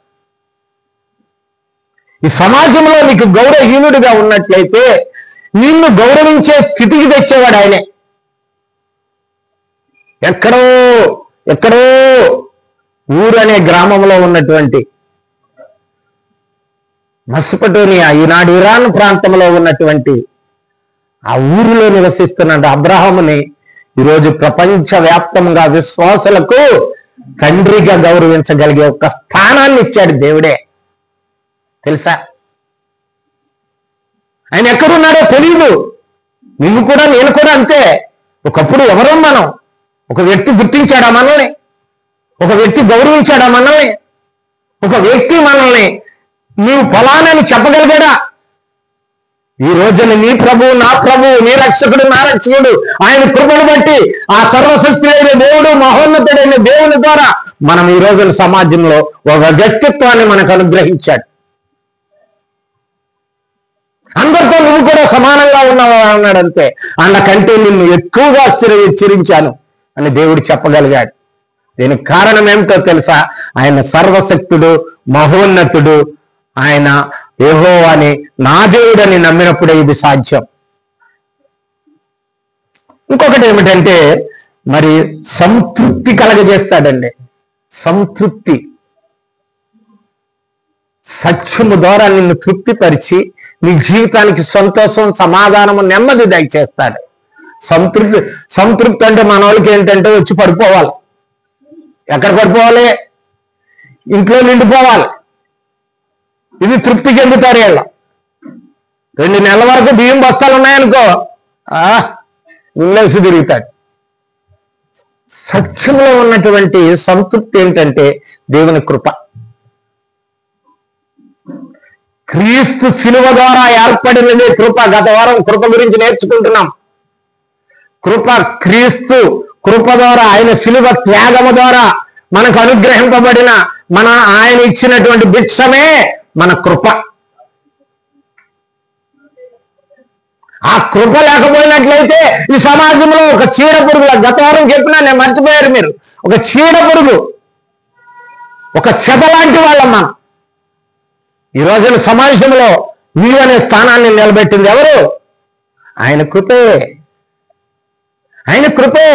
Speaker 1: ఈ సమాజంలో నీకు గౌరవహీనుడిగా ఉన్నట్లయితే నిన్ను గౌరవించే స్థితికి తెచ్చేవాడు ఆయనే. ఎక్కడో ఊరు అనే గ్రామంలో ఉన్నటువంటి మెసొపొటేమియా, ఈనాడు ఇరాన్ ప్రాంతంలో ఉన్నటువంటి ఆ ఊరిలో నివసిస్తున్న అబ్రహాముని ఈరోజు ప్రపంచవ్యాప్తంగా విశ్వాసులకు తండ్రిగా గౌరవించగలిగే ఒక స్థానాన్ని ఇచ్చాడు దేవుడే. తెలుసా? ఆయన ఎక్కడున్నాడో తెలియదు. నువ్వు కూడా నేను కూడా అంతే. ఒకప్పుడు ఎవరో మనం, ఒక వ్యక్తి గుర్తించాడా మనల్ని, ఒక వ్యక్తి గౌరవించాడా మనల్ని, ఒక వ్యక్తి మనల్ని నీవు ఫలానని చెప్పగలిగాడా? ఈ రోజున నీ ప్రభువు నా ప్రభువు, నీ రక్షకుడు నా రక్షకుడు, ఆయన కృపను బట్టి ఆ సర్వశక్తుడైన దేవుడు, మహోన్నతుడైన దేవుని ద్వారా మనం ఈ రోజున సమాజంలో ఒక వ్యక్తిత్వాన్ని మనకు అనుగ్రహించాడు. అందరితో నువ్వు కూడా సమానంగా ఉన్నావా అన్నాడంతే. అందుకంటే నిన్ను ఎక్కువగా హెచ్చరించాను అని దేవుడు చెప్పగలిగాడు. దీనికి కారణం ఏమిటో తెలుసా? ఆయన సర్వశక్తుడు, మహోన్నతుడు, ఆయన యెహోవాని నా దేవుడని నమ్మినప్పుడే ఇది సాధ్యం. ఇంకొకటి ఏమిటంటే మరి సంతృప్తి కలగజేస్తాడండి. సంతృప్తి, సత్యము ద్వారా నిన్ను తృప్తిపరిచి నీ జీవితానికి సంతోషం, సమాధానము, నెమ్మది దయచేస్తాడు. సంతృప్తి అంటే మన వాళ్ళకి ఏంటంటే వచ్చి పడిపోవాలి. ఎక్కడ పడిపోవాలి? ఇంట్లో నిండిపోవాలి. ఇది తృప్తి చెందుతారు వీళ్ళ. 2 నెలల వరకు బియ్యం బస్తాలు ఉన్నాయనుకో, నిల్లేసి తిరుగుతాడు. సత్యంలో ఉన్నటువంటి సంతృప్తి ఏంటంటే దేవుని కృప. క్రీస్తు శిలువ ద్వారా ఏర్పడినదే కృప. గత వారం కృప గురించి నేర్చుకుంటున్నాం. కృప, క్రీస్తు కృప ద్వారా, ఆయన శిలువ త్యాగము ద్వారా మనకు అనుగ్రహింపబడిన ఆయన ఇచ్చినటువంటి భిక్షమే మన కృప. ఆ కృప లేకపోయినట్లయితే ఈ సమాజంలో ఒక చీడ పురుగు, గత వారం చెప్పినా నేను మర్చిపోయారు మీరు, ఒక చీడ పురుగు, ఒక చెద లాంటి వాళ్ళం మనం. ఈ రోజున సమాజంలో నీవనే స్థానాన్ని నిలబెట్టింది ఎవరు? ఆయన కృపే. ఆయన కృపే.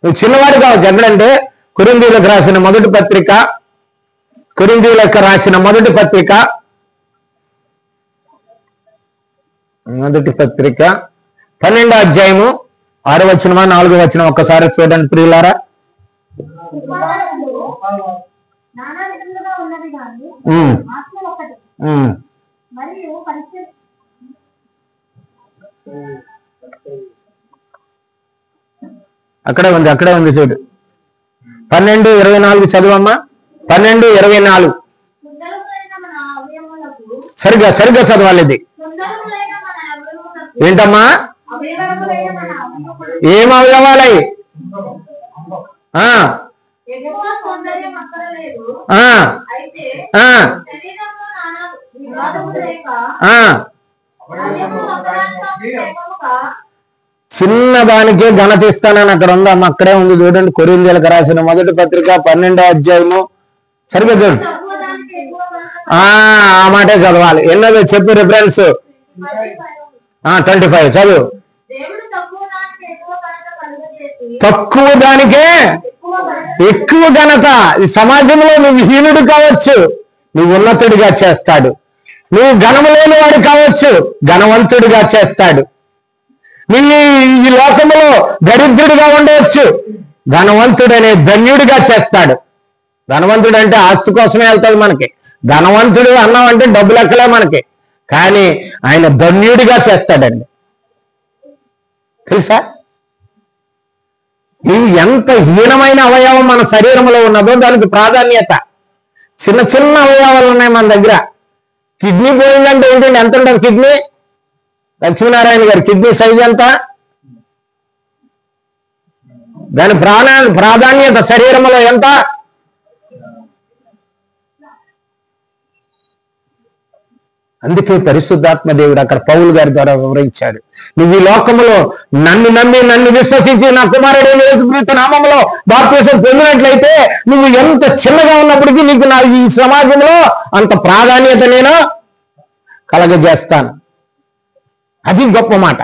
Speaker 1: నువ్వు చిన్నవాడు కావచ్చు. ఎక్కడంటే కొరింథీయులకు రాసిన మొదటి పత్రిక, 12వ అధ్యాయము 6వ వచనమా 4వ వచనం ఒక్కసారి చూడండి ప్రియులారా. అక్కడే ఉంది చూడు. 12:24 చదువమ్మా. 12:24 సరిగ్గా చదవాలి. ఇది ఏంటమ్మా? ఏం అవయవాలై? చిన్నదానికే ఘనత ఇస్తానని అక్కడ ఉందమ్మా. అక్కడే ఉంది చూడండి. కొరింథీయులకు రాసిన మొదటి పత్రిక 12వ అధ్యాయము. సరిగ్గా చూడు. ఆ మాటే చదవాలి. ఎన్నదో చెప్పు రిఫరెన్స్. 25 చదువు. తక్కువ దానికే ఎక్కువ ఘనత. ఈ సమాజంలో నువ్వు హీనుడు కావచ్చు, నువ్వు ఉన్నతుడిగా చేస్తాడు. నువ్వు ఘనము లేని వాడు కావచ్చు, ఘనవంతుడిగా చేస్తాడు. నువ్వు ఈ లోకంలో దరిద్రుడిగా ఉండవచ్చు, ధనవంతుడనే ధన్యుడిగా చేస్తాడు. ధనవంతుడు అంటే ఆస్తి కోసమే వెళ్తాడు మనకి. ధనవంతుడు అన్నామంటే డబ్బు లెక్కలే మనకి. కానీ ఆయన ధన్యుడిగా చేస్తాడండి. తెలుసా? ఇవి ఎంత హీనమైన అవయవం మన శరీరంలో ఉన్నదో దానికి ప్రాధాన్యత. చిన్న చిన్న అవయవాలు ఉన్నాయి మన దగ్గర. కిడ్నీ పోయిందంటే ఏంటంటే ఎంత ఉంటుంది కిడ్నీ? లక్ష్మీనారాయణ గారి కిడ్నీ సైజ్ ఎంత? దాని ప్రాధాన్యత శరీరంలో ఎంత? అందుకే పరిశుద్ధాత్మ దేవుడు అక్కడ పౌలు గారి ద్వారా వివరించాడు. నువ్వు ఈ లోకంలో నన్ను నమ్మి, నన్ను విశ్వసించి, నా కుమారుడైన యేసుక్రీస్తు నామములో బాప్తిసం పొందినట్లయితే నువ్వు ఎంత చిన్నగా ఉన్నప్పటికీ నీకు నా ఈ సమాజంలో అంత ప్రాధాన్యత నేను కలగజేస్తాను. అది గొప్ప మాట.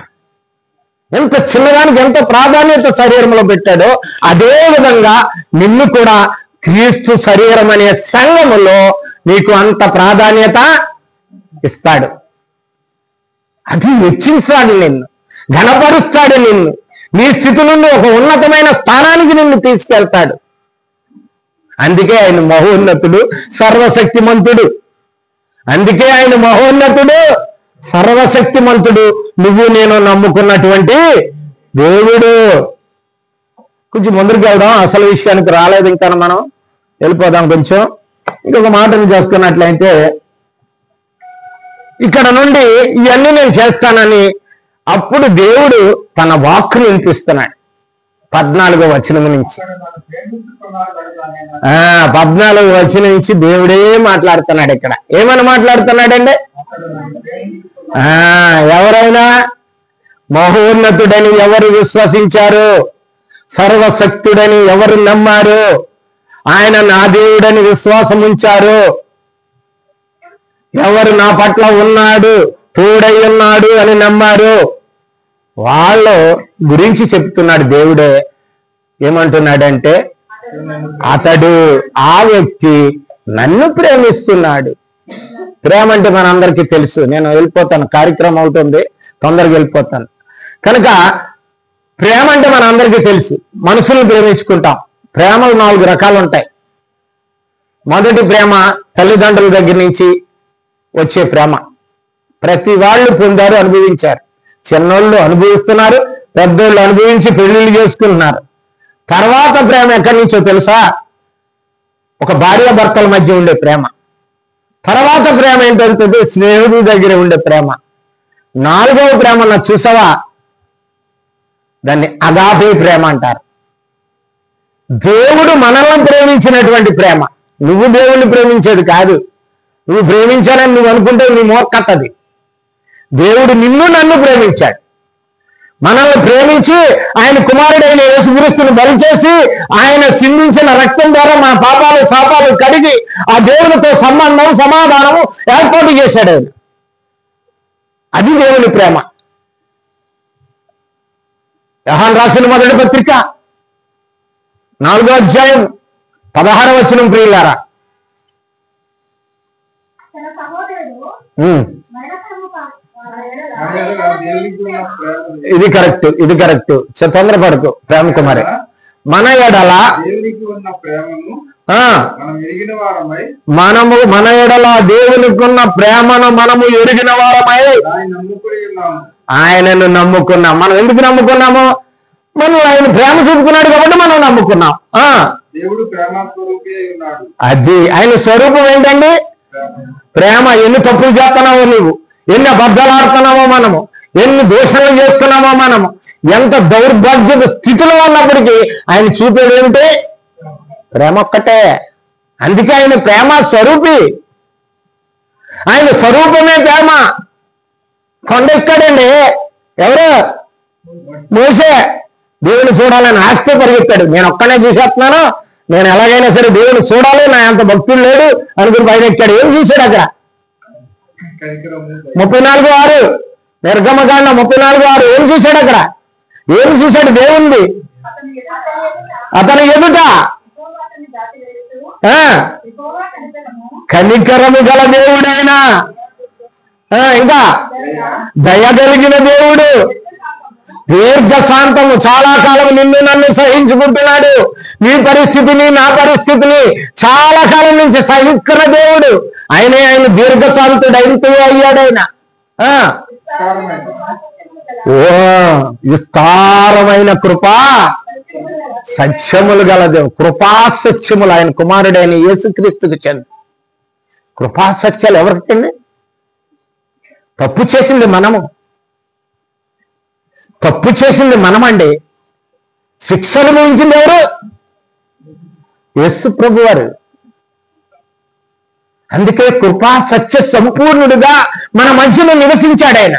Speaker 1: ఎంత చిన్నదానికి ఎంత ప్రాధాన్యత శరీరంలో పెట్టాడో అదే విధంగా నిన్ను కూడా క్రీస్తు శరీరం అనే సంఘములో నీకు అంత ప్రాధాన్యత ఇస్తాడు. అది హెచ్చించాడు, నిన్ను ఘనపరుస్తాడు, నిన్ను నీ స్థితి నుండి ఒక ఉన్నతమైన స్థానానికి నిన్ను తీసుకెళ్తాడు. అందుకే ఆయన మహోన్నతుడు, సర్వశక్తిమంతుడు. అందుకే ఆయన మహోన్నతుడు, సర్వశక్తిమంతుడు. నువ్వు నేను నమ్ముకున్నటువంటి దేవుడు. కొంచెం ముందుకు వెళ్దాం, అసలు విషయానికి రాలేదు ఇంకా, మనం వెళ్ళిపోదాం. కొంచెం ఇంకొక మాటను చేసుకున్నట్లయితే, ఇక్కడ నుండి ఇవన్నీ నేను చేస్తానని అప్పుడు దేవుడు తన వాక్కును వినిపిస్తున్నాడు. 14వ వచనం నుంచి 14వ వచనం నుంచి దేవుడే మాట్లాడుతున్నాడు. ఇక్కడ ఏమని మాట్లాడుతున్నాడండి? ఎవరైనా మహోన్నతుడని ఎవరు విశ్వసించారు, సర్వశక్తుడని ఎవరు నమ్మారు, ఆయన నా దేవుడని విశ్వాసం ఉంచారు, ఎవరు నా పట్ల ఉన్నాడు, తోడై ఉన్నాడు అని నమ్మారు, వాళ్ళ గురించి చెప్తున్నాడు దేవుడే. ఏమంటున్నాడంటే, అతడు, ఆ వ్యక్తి నన్ను ప్రేమిస్తున్నాడు. ప్రేమ అంటే మనందరికీ తెలుసు. నేను వెళ్ళిపోతాను, కార్యక్రమం అవుతుంది, తొందరగా వెళ్ళిపోతాను. కనుక ప్రేమ అంటే మనందరికీ తెలుసు. మనుషుల్ని ప్రేమించుకుంటాం. ప్రేమలు 4 రకాలు ఉంటాయి. మొదటి ప్రేమ తల్లిదండ్రుల దగ్గర నుంచి వచ్చే ప్రేమ. ప్రతి వాళ్ళు పొందారు, అనుభవించారు. చిన్నోళ్ళు అనుభవిస్తున్నారు, పెద్దోళ్ళు అనుభవించి పెళ్లిళ్ళు చేసుకుంటున్నారు. తర్వాత ప్రేమ ఎక్కడి నుంచో తెలుసా? ఒక భార్యాభర్తల మధ్య ఉండే ప్రేమ. తర్వాత ప్రేమ ఏంటంటే స్నేహితుల దగ్గర ఉండే ప్రేమ. 4వ ప్రేమ నాకు చూసావా? దాన్ని అగాపే ప్రేమ అంటారు. దేవుడు మనల్ని ప్రేమించినటువంటి ప్రేమ. నువ్వు దేవుణ్ణి ప్రేమించేది కాదు. నువ్వు ప్రేమించాలని నువ్వు అనుకుంటే నీ మోర్కతది. దేవుడు నిన్ను నన్ను ప్రేమించాడు. మనల్ని ప్రేమించి ఆయన కుమారుడైన యేసుక్రీస్తుని బలి చేసి ఆయన సిందించిన రక్తం ద్వారా మన పాపాలు శాపాలు కడిగి ఆ దేవునితో సంబంధం సమాధానము ఏర్పాటు చేశాడు ఆయన. అది దేవుని ప్రేమ. యోహాను రాసిన మొదటి పత్రిక 4వ అధ్యాయం 16వ వచనం, ప్రియులారా, ఇది కరెక్ట్, ఇది కరెక్ట్. తొందరపడకు ప్రేమ కుమారి. మన ఎడల మన ఎడల దేవునికున్న ప్రేమను మనము ఎరిగిన వారమై ఆయనను నమ్ముకున్నాం. మనం ఎందుకు నమ్ముకున్నాము? మనం ఆయన ప్రేమ చూపుతున్నాడు కాబట్టి మనం నమ్ముకున్నాం. అది ఆయన స్వరూపం ఏంటండి? ప్రేమ. ఎన్ని తప్పులు చేస్తున్నావో నువ్వు, ఎన్ని అబద్ధాలు ఆడుతున్నామో మనము, ఎన్ని దోషాలు చేస్తున్నామో మనము, ఎంత దౌర్భాగ్య స్థితిలో ఉన్నప్పటికీ ఆయన చూపేది ఏమిటి? ప్రేమ ఒక్కటే. అందుకే ఆయన ప్రేమ స్వరూపి. ఆయన స్వరూపమే ప్రేమ. కొండ ఎక్కాడండి. ఎవరు? మోసే. దేవుని చూడాలని ఆస్తి పరిగెత్తాడు. నేను ఒక్కనే చూసేస్తున్నాను, నేను ఎలాగైనా సరే దేవుని చూడాలి, నా అంత భక్తుడు లేడు అనుకుని పైన ఎక్కాడు. ఏం చూశాడు అక్కడ? 34:6 నిర్గమకాండ 34:6. ఏం చూశాడు అక్కడ? ఏం చూశాడు? దేవుణ్ణి అతని ఎదుట కనికరము గల దేవుడైనా, ఇంకా దయ కలిగిన దేవుడు, దీర్ఘశాంతము, చాలా కాలం నిన్ను నన్ను సహించుకుంటున్నాడు. నీ పరిస్థితిని నా పరిస్థితిని చాలా కాలం నుంచి సహిస్తున్న దేవుడు ఆయనే. ఆయన దీర్ఘశాంతుడు అయినతో అయ్యాడైనా. విస్తారమైన కృపా సత్యములు గల దేవుడు. కృపా సత్యములు ఆయన కుమారుడైన యేసుక్రీస్తుకు చెంది. కృపా సత్యాలు ఎవరికండి? తప్పు చేసింది మనము. తప్పు చేసింది మనమండి. శిక్ష అనుభవించింది ఎవరు? యేసు ప్రభు వారు. అందుకే కృపా సత్య సంపూర్ణుడుగా మన మధ్యలో నివసించాడు ఆయన.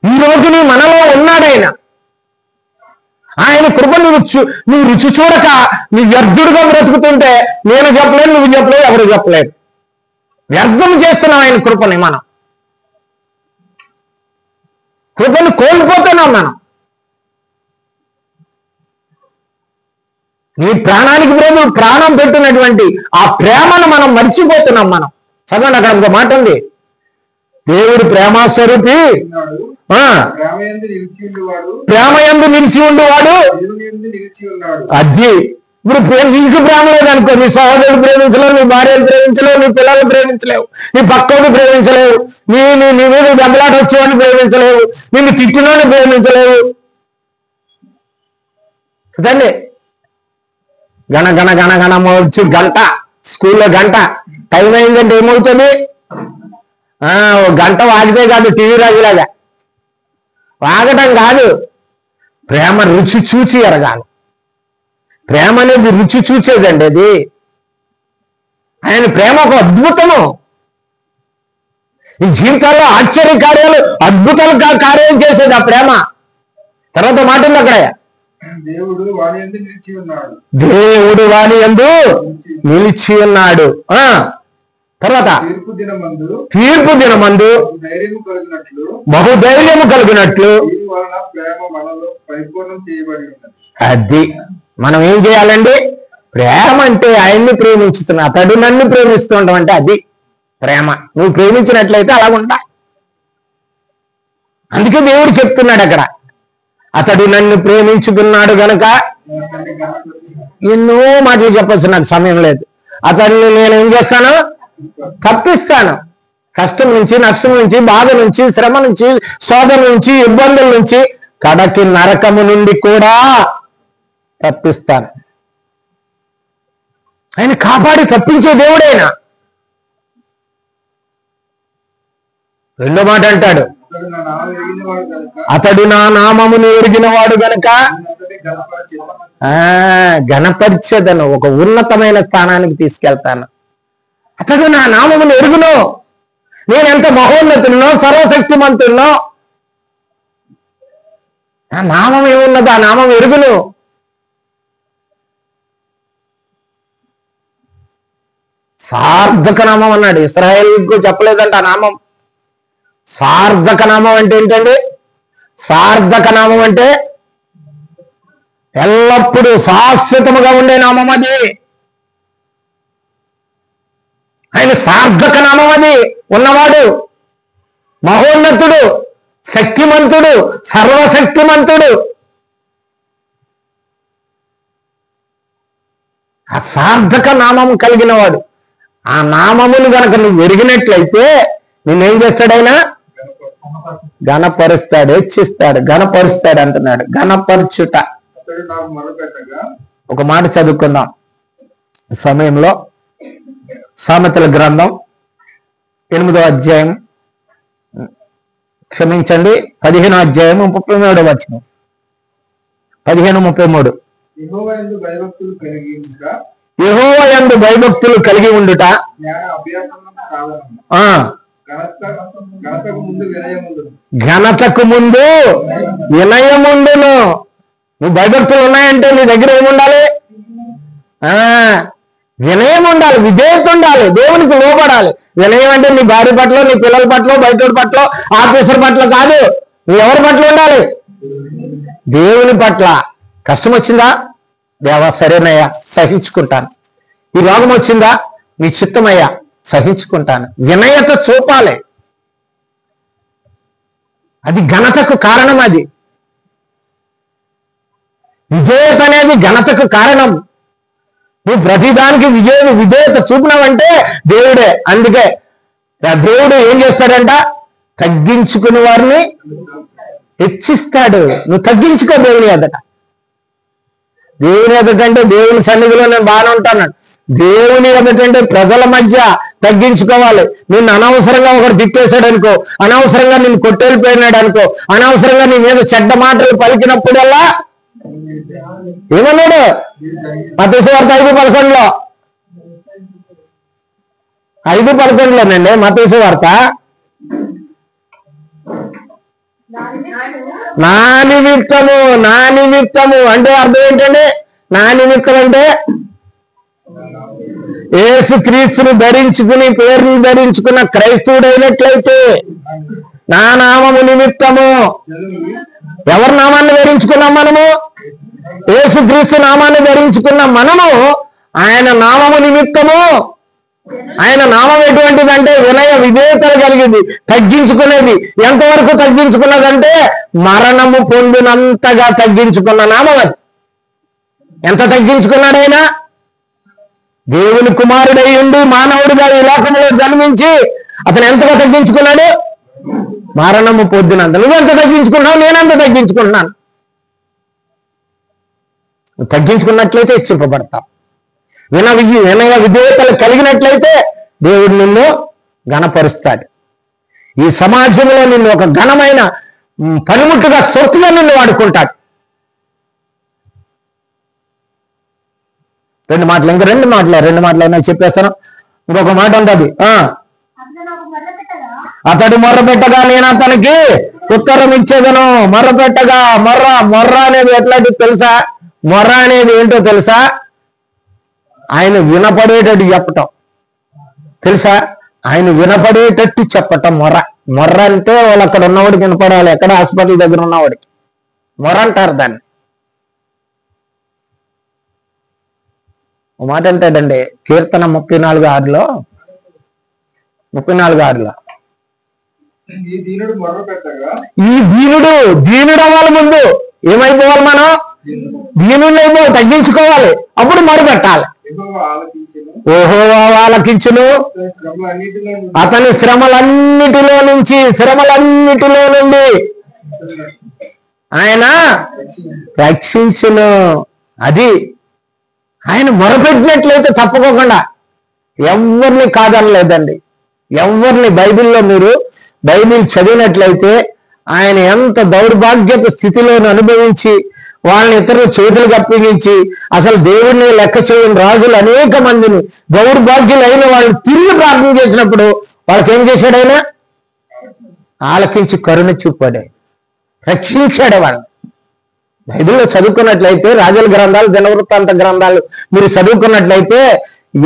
Speaker 1: ఈ రోజుని మనలో ఉన్నాడాయన. ఆయన కృప నువ్వు రుచి చూడక నీ వ్యర్థుడుగా బ్రతుకుతుంటే నేను చెప్పలేను, నువ్వు చెప్పలేదు, ఎవరు చెప్పలేదు. వ్యర్థం చేస్తున్నాం ఆయన కృపని మనం. కృపను కోల్పోతున్నాం మనం. నీ ప్రాణానికి ప్రేమ ప్రాణం పెట్టినటువంటి ఆ ప్రేమను మనం మర్చిపోతున్నాం మనం. చదవండి, అక్కడ ఒక మాట ఉంది, దేవుడు ప్రేమస్వరూపి, ప్రేమయందు నిలిచి ఉండేవాడు. అది ఇప్పుడు నీకు ప్రేమ లేదనుకో, నీ సహోదరుడు ప్రేమించలేవు, నీ భార్యను ప్రేమించలేవు, నీ పిల్లలు ప్రేమించలేవు, నీ పక్కను ప్రేమించలేవు, నీ మీద దెబ్బలాట వచ్చేవాడిని ప్రేమించలేవు, నిన్ను తిట్టినోని ప్రేమించలేవు కదండి. గణ గణ గణ గణ వచ్చి గంట, స్కూల్లో గంట టైం అయిందంటే ఏమవుతుంది? గంట వాగితే కాదు, టీవీ రాజులాగా వాగటం కాదు, ప్రేమ రుచి చూచి ఎరగాలి. ప్రేమ అనేది రుచి చూచేదండి. అది ఆయన ప్రేమ ఒక అద్భుతము. ఈ జీవితాల్లో ఆశ్చర్య కార్యాలు, అద్భుతాలు కార్యాలు చేసేది ఆ ప్రేమ. తర్వాత మాట ఉంది అక్కడ, దేవుడు వాని యందు నిలిచి ఉన్నాడు. తర్వాత తీర్పు దినమందు బహుధైర్యము కలిగినట్లు. అది మనం ఏం చేయాలండి? ప్రేమ అంటే ఆయన్ని ప్రేమించుతున్నా, అతడు నన్ను ప్రేమిస్తుంటాం అంటే అది ప్రేమ. నువ్వు ప్రేమించినట్లయితే అలాగుంటా. అందుకే దేవుడు చెప్తున్నాడు అక్కడ, అతడు నన్ను ప్రేమించుకున్నాడు గనక. ఎన్నో మాటలు చెప్పచ్చు, నాకు సమయం లేదు. అతన్ని నేను ఏం చేస్తాను? తప్పిస్తాను. కష్టం నుంచి, నష్టం నుంచి, బాధ నుంచి, శ్రమ నుంచి, శోధన నుంచి, ఇబ్బందుల నుంచి, కడకి నరకము నుండి కూడా తప్పిస్తాను. ఆయన కాపాడి తప్పించే దేవుడైనా. రెండో మాట అంటాడు, అతడు నా నామమును ఎరిగిన వాడు గనక గణపరిచేదను, ఒక ఉన్నతమైన స్థానానికి తీసుకెళ్తాను. అతడు నా నామమును ఎరుగును. నేనెంత మహోన్నతున్నో, సర్వశక్తిమంతున్నో, నా నామం ఏమున్నదో ఆ నామం ఎరుగును. సార్థక నామం అన్నాడు. ఇశ్రాయేలుకు చెప్పలేదంట ఆ నామం. సార్థక నామం అంటే ఏంటండి? సార్థక నామం అంటే ఎల్లప్పుడూ శాశ్వతముగా ఉండే నామం అది. ఆయన సార్థక నామం అది. ఉన్నవాడు, మహోన్నతుడు, శక్తిమంతుడు, సర్వశక్తిమంతుడు. ఆ సార్థక నామం కలిగిన వాడు. ఆ నామమును గనక నువ్వు ఎరిగినట్లయితే నేనేం చేస్తాడైనా? గణపరుస్తాడు, హెచ్చిస్తాడు, గణపరుస్తాడు అంటున్నాడు. గణపరచుట. ఒక మాట చదువుకుందాం సమయంలో. సామెతల గ్రంథం 8వ అధ్యాయం, క్షమించండి 15వ అధ్యాయం 33వ వచనం. 15:33. యెహోవా యందు భయభక్తులు కలిగి ఉండుట ఘనతకు ముందు వినయముండును. నువ్వు భయభక్తులు ఉన్నాయంటే నీ దగ్గర ఏముండాలి? వినయం ఉండాలి, విధేయత ఉండాలి, దేవునికి లోబడాలి. వినయం అంటే నీ భార్య పట్ల, నీ పిల్లల పట్ల, బయట పట్ల, ఆఫీసర్ పట్ల కాదు. నువ్వు ఎవరి పట్ల ఉండాలి? దేవుని పట్ల. కష్టం వచ్చిందా? దేవా సరేనయ్యా, సహించుకుంటాను. ఈ రోగం వచ్చిందా? నీ చిత్తమయ్యా, సహించుకుంటాను. వినయత చూపాలి. అది ఘనతకు కారణం. అది విధేయత అనేది ఘనతకు కారణం. నువ్వు ప్రతిదానికి విధేయత చూపినావంటే దేవుడే. అందుకే దేవుడు ఏం చేస్తాడంట? తగ్గించుకునే వారిని హెచ్చిస్తాడు. నువ్వు తగ్గించుకో దేవుని ఎదుట. దేవుని ఎదుటంటే దేవుని సన్నిధిలో నేను బాగానే ఉంటాను. దేవుని ఎదుటంటే ప్రజల మధ్య తగ్గించుకోవాలి. నిన్ను అనవసరంగా ఒకరు తిట్టేశాడు అనుకో, అనవసరంగా నిన్ను కొట్టేళ్ళిపోయినాడు అనుకో, అనవసరంగా నీ మీద చెడ్డ మాటలు పలికినప్పుడల్లా ఏమన్నాడు? మత్తయి సువార్త 5:11. 5:11లోనండి మత్తయి సువార్త. నా నిమిత్తము అంటే అర్థం ఏంటండి? నా నిమిత్తం అంటే యేసు క్రీస్తుని ధరించుకుని, పేరుని ధరించుకున్న క్రైస్తవుడైనట్లయితే నా నామము నిమిత్తము. ఎవరి నామాన్ని ధరించుకున్నాం మనము? యేసుక్రీస్తు నామాన్ని ధరించుకున్న మనము ఆయన నామము నిమిత్తము. ఆయన నామం ఎటువంటిదంటే వినయ విధేయతలు కలిగింది, తగ్గించుకునేది. ఎంతవరకు తగ్గించుకున్నదంటే మరణము పొందినంతగా తగ్గించుకున్న నామం అది. ఎంత తగ్గించుకున్నాడు ఆయన? దేవుని కుమారుడై ఉండి మానవుడిగా ఈ లోకంలో జన్మించి అతను ఎంతగా తగ్గించుకున్నాడు? మరణము పొందినంత. నువ్వెంత తగ్గించుకున్నావు? నేనెంత తగ్గించుకుంటున్నాను. తగ్గించుకున్నట్లయితే హెచ్చింపబడతావు. వినయ విధేయతలు కలిగినట్లయితే దేవుడు నిన్ను ఘనపరుస్తాడు. ఈ సమాజంలో నిన్ను ఒక ఘనమైన పనిముట్టుగా సొత్తుగా నిన్ను వాడుకుంటాడు. రెండు మాటలు చెప్పేస్తాను. ఇంకొక మాట ఉంటుంది. అతడు మొర్రపెట్టగా నేను అతనికి ఉత్తరం ఇచ్చేదను. మొర్రపెట్టగా మొర్ర అనేది ఎట్లాంటి తెలుసా? మొర్ర అనేది ఏంటో తెలుసా? ఆయన వినపడేటట్టు చెప్పటం తెలుసా? ఆయన వినపడేటట్టు చెప్పటం మొర్ర అంటే వాళ్ళు అక్కడ ఉన్నవాడికి వినపడాలి. ఎక్కడ హాస్పిటల్ దగ్గర ఉన్నవాడికి మొర్ర అంటారు దాన్ని. ఓ మాట అంటాడండి కీర్తన 34:6లో ఈ దీనుడు అవ్వాలి. ముందు ఏమైపోవాలి? మనం దీనులు అయిపోవాలి, తగ్గించుకోవాలి. అప్పుడు మొరపెట్టాలి. యెహోవా ఆలకించును, అతని శ్రమలన్నిటిలో నుండి ఆయన రక్షించును. అది ఆయన మొరపెట్టినట్లయితే తప్పుకోకుండా ఎవరిని కాదనలేదండి. ఎవరిని బైబిల్లో మీరు బైబిల్ చదివినట్లయితే ఆయన ఎంత దౌర్భాగ్యపు స్థితిలోని అనుభవించి వాళ్ళని ఇతరుల చేతులకు అప్పగించి అసలు దేవుడిని లెక్క చేయని రాజులు అనేక మందిని దౌర్భాగ్యులైన వాళ్ళు తిరిగి ప్రార్థన చేసినప్పుడు వాళ్ళకి ఏం చేశాడు? ఆయన ఆలకించి కరుణ చూపాడు, రక్షించాడు వాళ్ళని. బైబిల్లో చదువుకున్నట్లయితే రాజుల గ్రంథాలు, దినవృత్తాంత గ్రంథాలు మీరు చదువుకున్నట్లయితే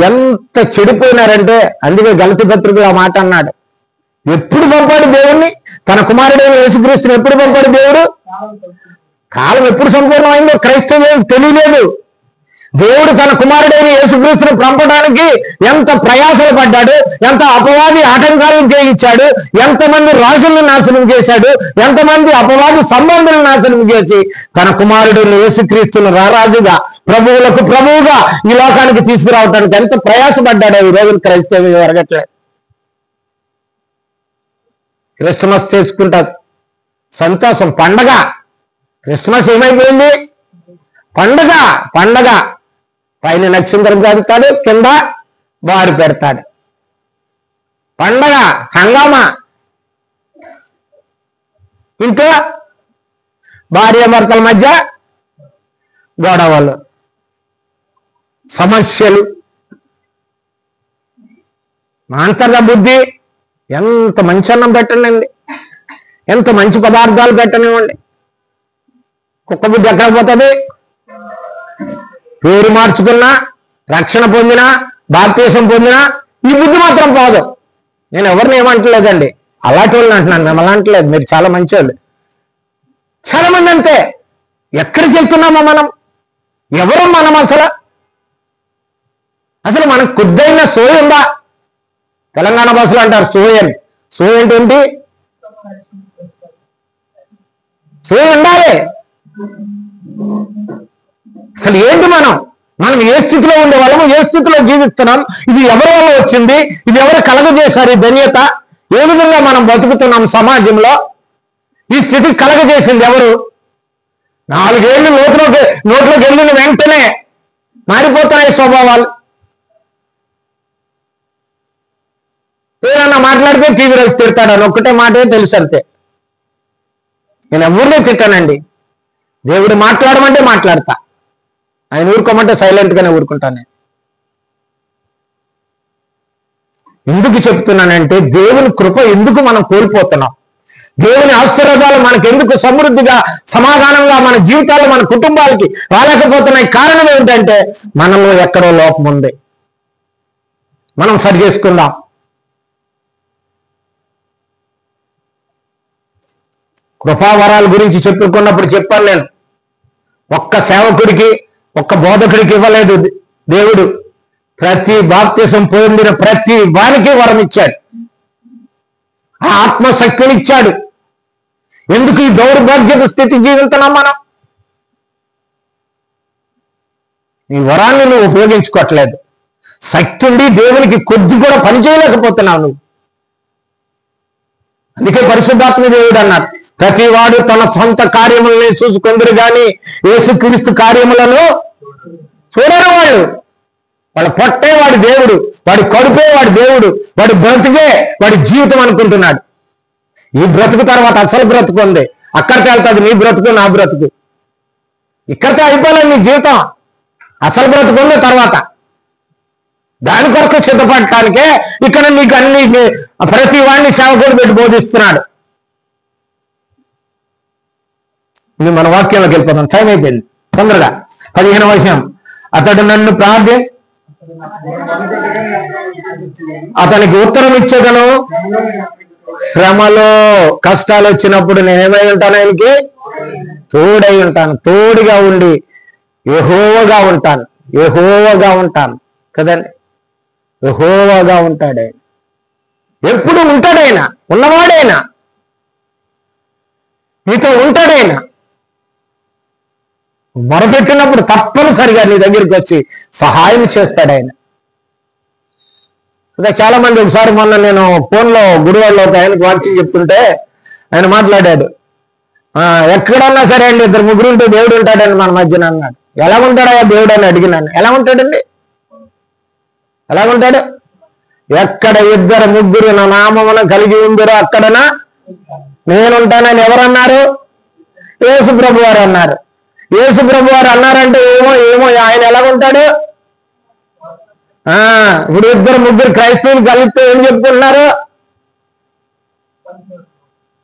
Speaker 1: ఎంత చెడిపోయినారంటే, అందుకే గలతీ పత్రికలో ఆ మాట అన్నాడు. ఎప్పుడు పంపాడు దేవుణ్ణి? తన కుమారుడైన యేసుక్రీస్తుని ఎప్పుడు పంపాడు దేవుడు? కాలం ఎప్పుడు సంపూర్ణమైందో క్రైస్తవం తెలియలేదు. దేవుడు తన కుమారుడైన యేసుక్రీస్తుని పంపడానికి ఎంత ప్రయాసలు పడ్డాడు, ఎంత అపవాది ఆటంకాలను చేయించాడు, ఎంతమంది రాజులను నాశనం చేశాడు, ఎంతమంది అపవాది సంబంధులను నాశనం చేసి తన కుమారుడైన యేసుక్రీస్తును రారాజుగా, ప్రభువులకు ప్రభువుగా ఈ లోకానికి తీసుకురావడానికి ఎంత ప్రయాసపడ్డాడు. ఈ రోజున క్రైస్తవం జరగట్లేదు. క్రిస్మస్ చేసుకుంటారు, సంతోషం, పండగ. క్రిస్మస్ ఏమైపోయింది? పండగ. పైన నక్షత్రం కలుగుతాడు, కింద బారు పెడతాడు. పండగ, హంగామా. ఇంట్లో భార్యాభర్తల మధ్య గొడవలు, సమస్యలు. మాంతర్గ బుద్ధి. ఎంత మంచి అన్నం పెట్టండి, ఎంత మంచి పదార్థాలు పెట్టనివ్వండి, కుక్క బుద్ధి ఎక్కడ పోతుంది? పేరు మార్చుకున్నా, రక్షణ పొందినా, బాప్తీసం పొందినా ఈ బుద్ధి మాత్రం పోదు. నేను ఎవరిని ఏమంటలేదండి, అలాంటి వాళ్ళని అంటున్నాను, మిమ్మల్ని అంటలేదు. మీరు చాలా మంచివాళ్ళు. చాలా మంది అంతే. ఎక్కడికి వెళ్తున్నామో మనం? ఎవరు మనం? అసలు మనకు కొద్దైన సోయి ఉందా? తెలంగాణ భాషలో అంటారు సోయి అని. సోయి అంటే ఏంటి? సోయి ఉండాలి. అసలు ఏంటి మనం ఏ స్థితిలో ఉండేవాళ్ళము, ఏ స్థితిలో జీవిస్తున్నాం, ఇది ఎవరి వల్ల వచ్చింది, ఇది ఎవరు కలగజేశారు ఈ ధన్యత, ఏ విధంగా మనం బతుకుతున్నాం సమాజంలో? ఈ స్థితి కలగజేసింది ఎవరు? 4 ఏళ్ళు నోట్లోకి వెళ్ళిన వెంటనే మారిపోతున్నాయి స్వభావాలు. ఏదన్నా మాట్లాడితే టీవీలో తిడతాడని ఒక్కటే మాటే తెలుసు అంతే. నేను ఎవరినే తిట్టానండి. దేవుడు మాట్లాడమంటే మాట్లాడతా, ఆయన ఊరుకోమంటే సైలెంట్ గానే ఊరుకుంటాను. ఎందుకు చెప్తున్నానంటే దేవుని కృప ఎందుకు మనం కోల్పోతున్నాం, దేవుని ఆశీర్వాదాలు మనకు ఎందుకు సమృద్ధిగా సమాధానంగా మన జీవితాలు మన కుటుంబాలకి రాలేకపోతున్నాయి. కారణం ఏంటంటే మనలో ఎక్కడో లోపం ఉంది. మనం సరి చేసుకుందాం. కృపావరాల గురించి చెప్పుకున్నప్పుడు చెప్పాను నేను, ఒక్క సేవకుడికి ఒక్క బోధకుడికి ఇవ్వలేదు దేవుడు. ప్రతి బాప్తిసం పొందిన ప్రతి వారికి వరం ఇచ్చాడు, ఆ ఆత్మశక్తిని ఇచ్చాడు. ఎందుకు ఈ దౌర్భాగ్యపు స్థితి జీవిస్తున్నాం మనం? ఈ వరాన్ని నువ్వు ఉపయోగించుకోవట్లేదు. శక్తి ఉండి దేవునికి కొద్ది కూడా పని చేయలేకపోతున్నావు నువ్వు. అందుకే పరిశుద్ధాత్మ దేవుడు అన్నారు, ప్రతి వాడు తన సొంత కార్యములని చూసుకుందరు కానీ యేసుక్రీస్తు కార్యములను చూడరు. వాళ్ళ పొట్టే వాడి దేవుడు, వాడి కడుపే వాడి దేవుడు, వాడి బ్రతుకే వాడి జీవితం అనుకుంటున్నాడు. ఈ బ్రతుకు తర్వాత అసలు బ్రతుకు ఉంది, అక్కడికి వెళ్తుంది నీ బ్రతుకు నా బ్రతుకు. ఇక్కడితో అయిపోలేదు నీ జీవితం, అసలు బ్రతుకు ఉంది తర్వాత. దాని కొరకు సిద్ధపడటానికే ఇక్కడ నీకు అన్ని ప్రతి వాడిని సేవకుడు పెట్టి బోధిస్తున్నాడు. మన వాక్యంలోకి వెళ్ళిపోతాం, టైం అయిపోయింది తొందరగా. 15వ వచనం, అతడు నన్ను అతనికి ఉత్తరం ఇచ్చేదను, శ్రమలో కష్టాలు వచ్చినప్పుడు నేనేమై ఉంటాను, ఆయనకి తోడై ఉంటాను, తోడుగా ఉండి యెహోవాగా ఉంటాను. యెహోవాగా ఉంటాను కదండి, యెహోవాగా ఉంటాడు ఆయన. ఎప్పుడు ఉంటాడైనా, ఉన్నవాడైనా నీతో ఉంటాడైనా. మొరపెట్టినప్పుడు తప్పనిసరిగా నీ దగ్గరికి వచ్చి సహాయం చేస్తాడు ఆయన. అదే చాలా మంది, ఒకసారి మొన్న నేను ఫోన్లో గుడివాడలో ఒక ఆయనకు వాక్యం చెప్తుంటే ఆయన మాట్లాడాడు, ఎక్కడన్నా సరే అండి 2-3 ఉంటే దేవుడు ఉంటాడండి మన మధ్యన అన్నాడు. ఎలా ఉంటాడా దేవుడు అని అడిగినాను. ఎలా ఉంటాడండి, ఎలా ఉంటాడు? ఎక్కడ 2-3 నా నామమున కలిగి ఉందిరో అక్కడనా నేనుంటానని ఎవరన్నారు? యేసు ప్రభు వారు అన్నారు. యేసు ప్రభు వారు అన్నారంటే ఏమో ఆయన ఎలా ఉంటాడు? ఇప్పుడు 2-3 క్రైస్తవులు కలిస్తే ఏం చెప్పుకుంటున్నారు?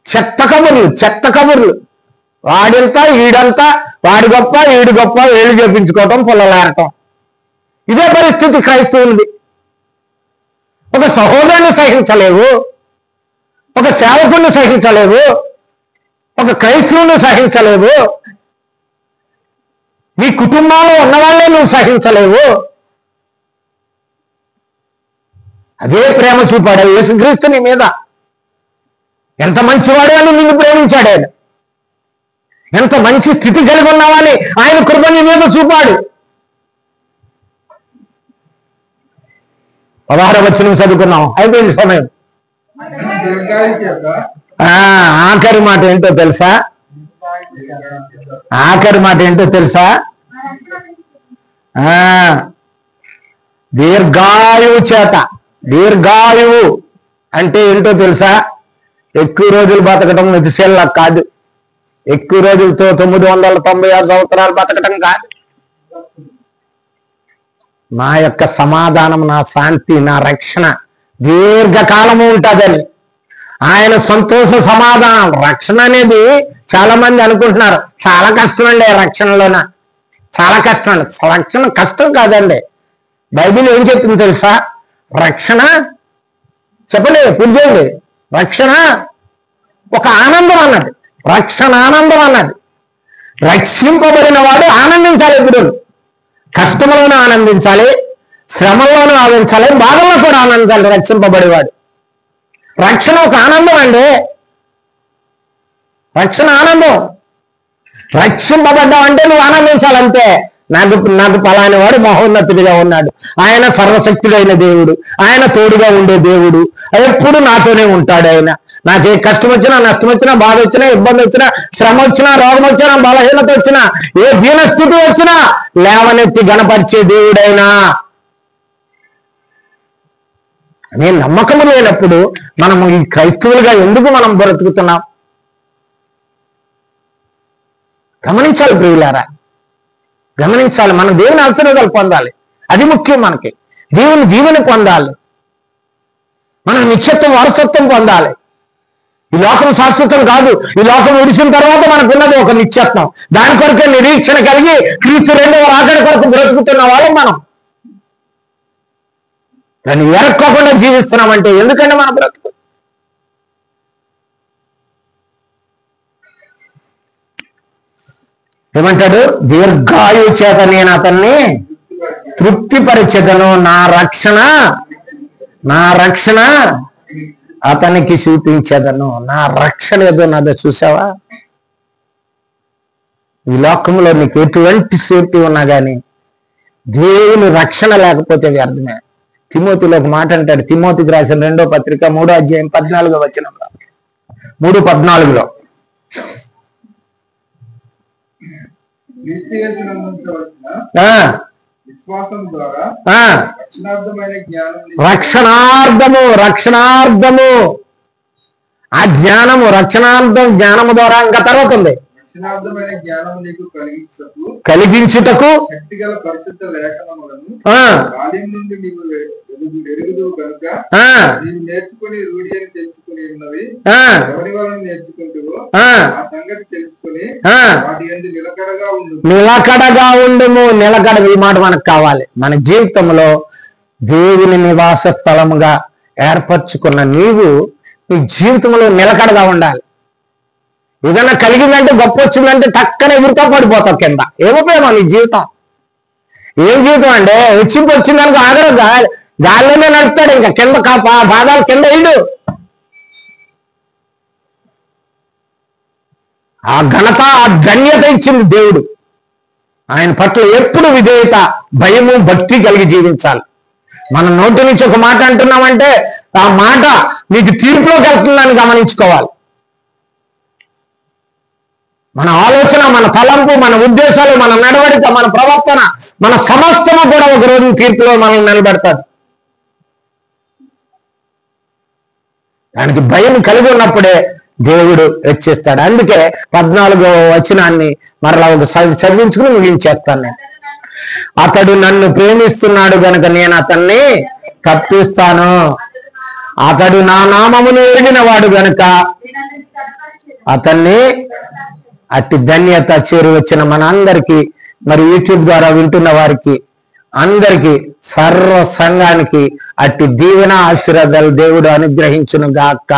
Speaker 1: చెత్త కబుర్లు. వాడింతా ఈడంతా, వాడి గొప్ప ఈడు గొప్ప, ఏళ్ళు చేపించుకోవటం, పుల్లలాడటం. ఇదే పరిస్థితి క్రైస్తవులది. ఒక సహోదరుని సహించలేవు, ఒక సేవకుడిని సహించలేవు, ఒక క్రైస్తవుని సహించలేవు, నీ కుటుంబంలో ఉన్నవాళ్ళే నువ్వు సహించలేవు. అదే ప్రేమ చూపాడు యేసుక్రీస్తు నీ మీద. ఎంత మంచివాడు అని నిన్ను ప్రేమించాడు ఆయన. ఎంత మంచి స్థితి కలిగి ఉన్నావని ఆయన కృప నీ మీద చూపాడు. 16వ వచనం చదువుకున్నాం, అయిపోయింది సమయం. ఆఖరి మాట ఏంటో తెలుసా? ఆఖరి మాట ఏంటో తెలుసా? దీర్ఘాయువు చేత. దీర్ఘాయువు అంటే ఏంటో తెలుసా? ఎక్కువ రోజులు బతకటం మెతిశేల్లా కాదు. ఎక్కువ రోజులతో 996 సంవత్సరాలు బతకటం కాదు. నా యొక్క సమాధానం, నా శాంతి, నా రక్షణ దీర్ఘకాలము ఉంటుందని. ఆయన సంతోష సమాధానం. రక్షణ అనేది చాలా మంది అనుకుంటున్నారు చాలా కష్టం అండి రక్షణలోన. చాలా కష్టం అండి. రక్షణ కష్టం కాదండి. బైబిల్ ఏం చెప్తుంది తెలుసా? రక్షణ చెప్పండి, పూజ చేయండి. రక్షణ ఒక ఆనందం అన్నది. రక్షణ ఆనందం అన్నది. రక్షింపబడిన వాడు ఆనందించాలి. ఇప్పుడు కష్టంలోనూ ఆనందించాలి, శ్రమల్లోనూ ఆనందించాలి, బాధల్లో కూడా ఆనందించాలి. రక్షింపబడేవాడు. రక్షణ ఒక ఆనందం అండి. రక్షణ ఆనందం. రక్షింపబడ్డావు అంటే నువ్వు ఆనందించాలంతే. నాకు పలాని వాడు మహోన్నతుడిగా ఉన్నాడు, ఆయన సర్వశక్తుడైన దేవుడు, ఆయన తోడుగా ఉండే దేవుడు, ఎప్పుడు నాతోనే ఉంటాడు ఆయన. నాకు ఏ కష్టం వచ్చినా, నష్టం వచ్చినా, బాధ వచ్చినా, ఇబ్బంది వచ్చినా, శ్రమ వచ్చినా, రోగం వచ్చినా, బలహీనత వచ్చినా, ఏ దీనస్థితి వచ్చినా లేవనెత్తి గణపరిచే దేవుడైనా. అనే నమ్మకం లేనప్పుడు మనం ఈ క్రైస్తవులుగా ఎందుకు మనం బ్రతుకుతున్నాం? గమనించాలి ప్రియులారా, గమనించాలి. మనం దేవుని ఆశీర్వాదాలు పొందాలి, అది ముఖ్యం. మనకి దేవుని దీవెని పొందాలి, మనం నిత్యత్వం వారసత్వం పొందాలి. ఈ లోకం శాశ్వతం కాదు. ఈ లోకం విడిచిన తర్వాత మనకున్నది ఒక నిత్యత్వం. దాని కొరకే నిరీక్షణ కలిగి క్రీస్తు 2వ రాకడ కొరకు బ్రతుకుతున్న వాళ్ళం మనం. దాన్ని ఎరక్కోకుండా జీవిస్తున్నామంటే ఎందుకంటే మన బ్రతుకు ఏమంటాడు? దీర్ఘాయువు చేత నేను అతన్ని తృప్తిపరిచెదను, నా రక్షణ అతనికి చూపించేదను. నా రక్షణ ఏదో నాదో చూసావా? ఈ లోకంలో నీకు ఎటువంటి సేఫ్టీ ఉన్నా కానీ దేవుని రక్షణ లేకపోతే వ్యర్థమే. తిమోతిలో ఒక మాట అంటాడు, తిమోతికి రాసిన 2వ పత్రిక 3వ అధ్యాయం 14వ వచనంలో, 3:14 రక్షణార్థము ఆ జ్ఞానము, జ్ఞానము ద్వారా ఇంకా తర్వాత ఉంది, కలిగించుటకు నిలకడగా ఉండుము. ఈ మాట మనకు కావాలి. మన జీవితంలో దేవుని నివాస స్థలముగా ఏర్పరచుకున్న నీవు నీ జీవితంలో నిలకడగా ఉండాలి. ఏదైనా కలిగిందంటే, గొప్ప వచ్చిందంటే టక్కన ఎగురుతో పడిపోతావు కింద. ఏముపయోగం నీ జీవితం? ఏం జీవితం అంటే హెచ్చింపు వచ్చిందనుకో ఆగరు, గాల్లోనే నడుపుతాడు. ఇంకా కింద పాదాలు కింద ఇడు. ఆ ఘనత, ఆ ధన్యత ఇచ్చింది దేవుడు. ఆయన పట్ల ఎప్పుడు విధేయత, భయము, భక్తి కలిగి జీవించాలి. మన నోటి నుంచి ఒక మాట అంటున్నామంటే ఆ మాట నీకు తీర్పులోకి వెళ్తుందని గమనించుకోవాలి. మన ఆలోచన, మన తలంపు, మన ఉద్దేశాలు, మన నడవడిక, మన ప్రవర్తన, మన సమస్తము కూడా ఒక రోజు తీర్పులో మనల్ని నిలబెడతారు. దానికి భయం కలిగి ఉన్నప్పుడే దేవుడు హెచ్చిస్తాడు. అందుకే 14వ వచనాన్ని మరలా ఒక చదివించుకుని ముగించేస్తాను నేను. అతడు నన్ను ప్రేమిస్తున్నాడు గనుక నేను అతన్ని తప్పిస్తాను. అతడు నా నామమును ఎరిగిన వాడు గనుక అతన్ని, అతి ధన్యత చేరు వచ్చిన మన అందరికీ, మరి యూట్యూబ్ ద్వారా వింటున్న వారికి అందరికీ, సర్వ సంఘానికి అతి దీవెన ఆశీర్వాదాలు దేవుడు అనుగ్రహించును గాక.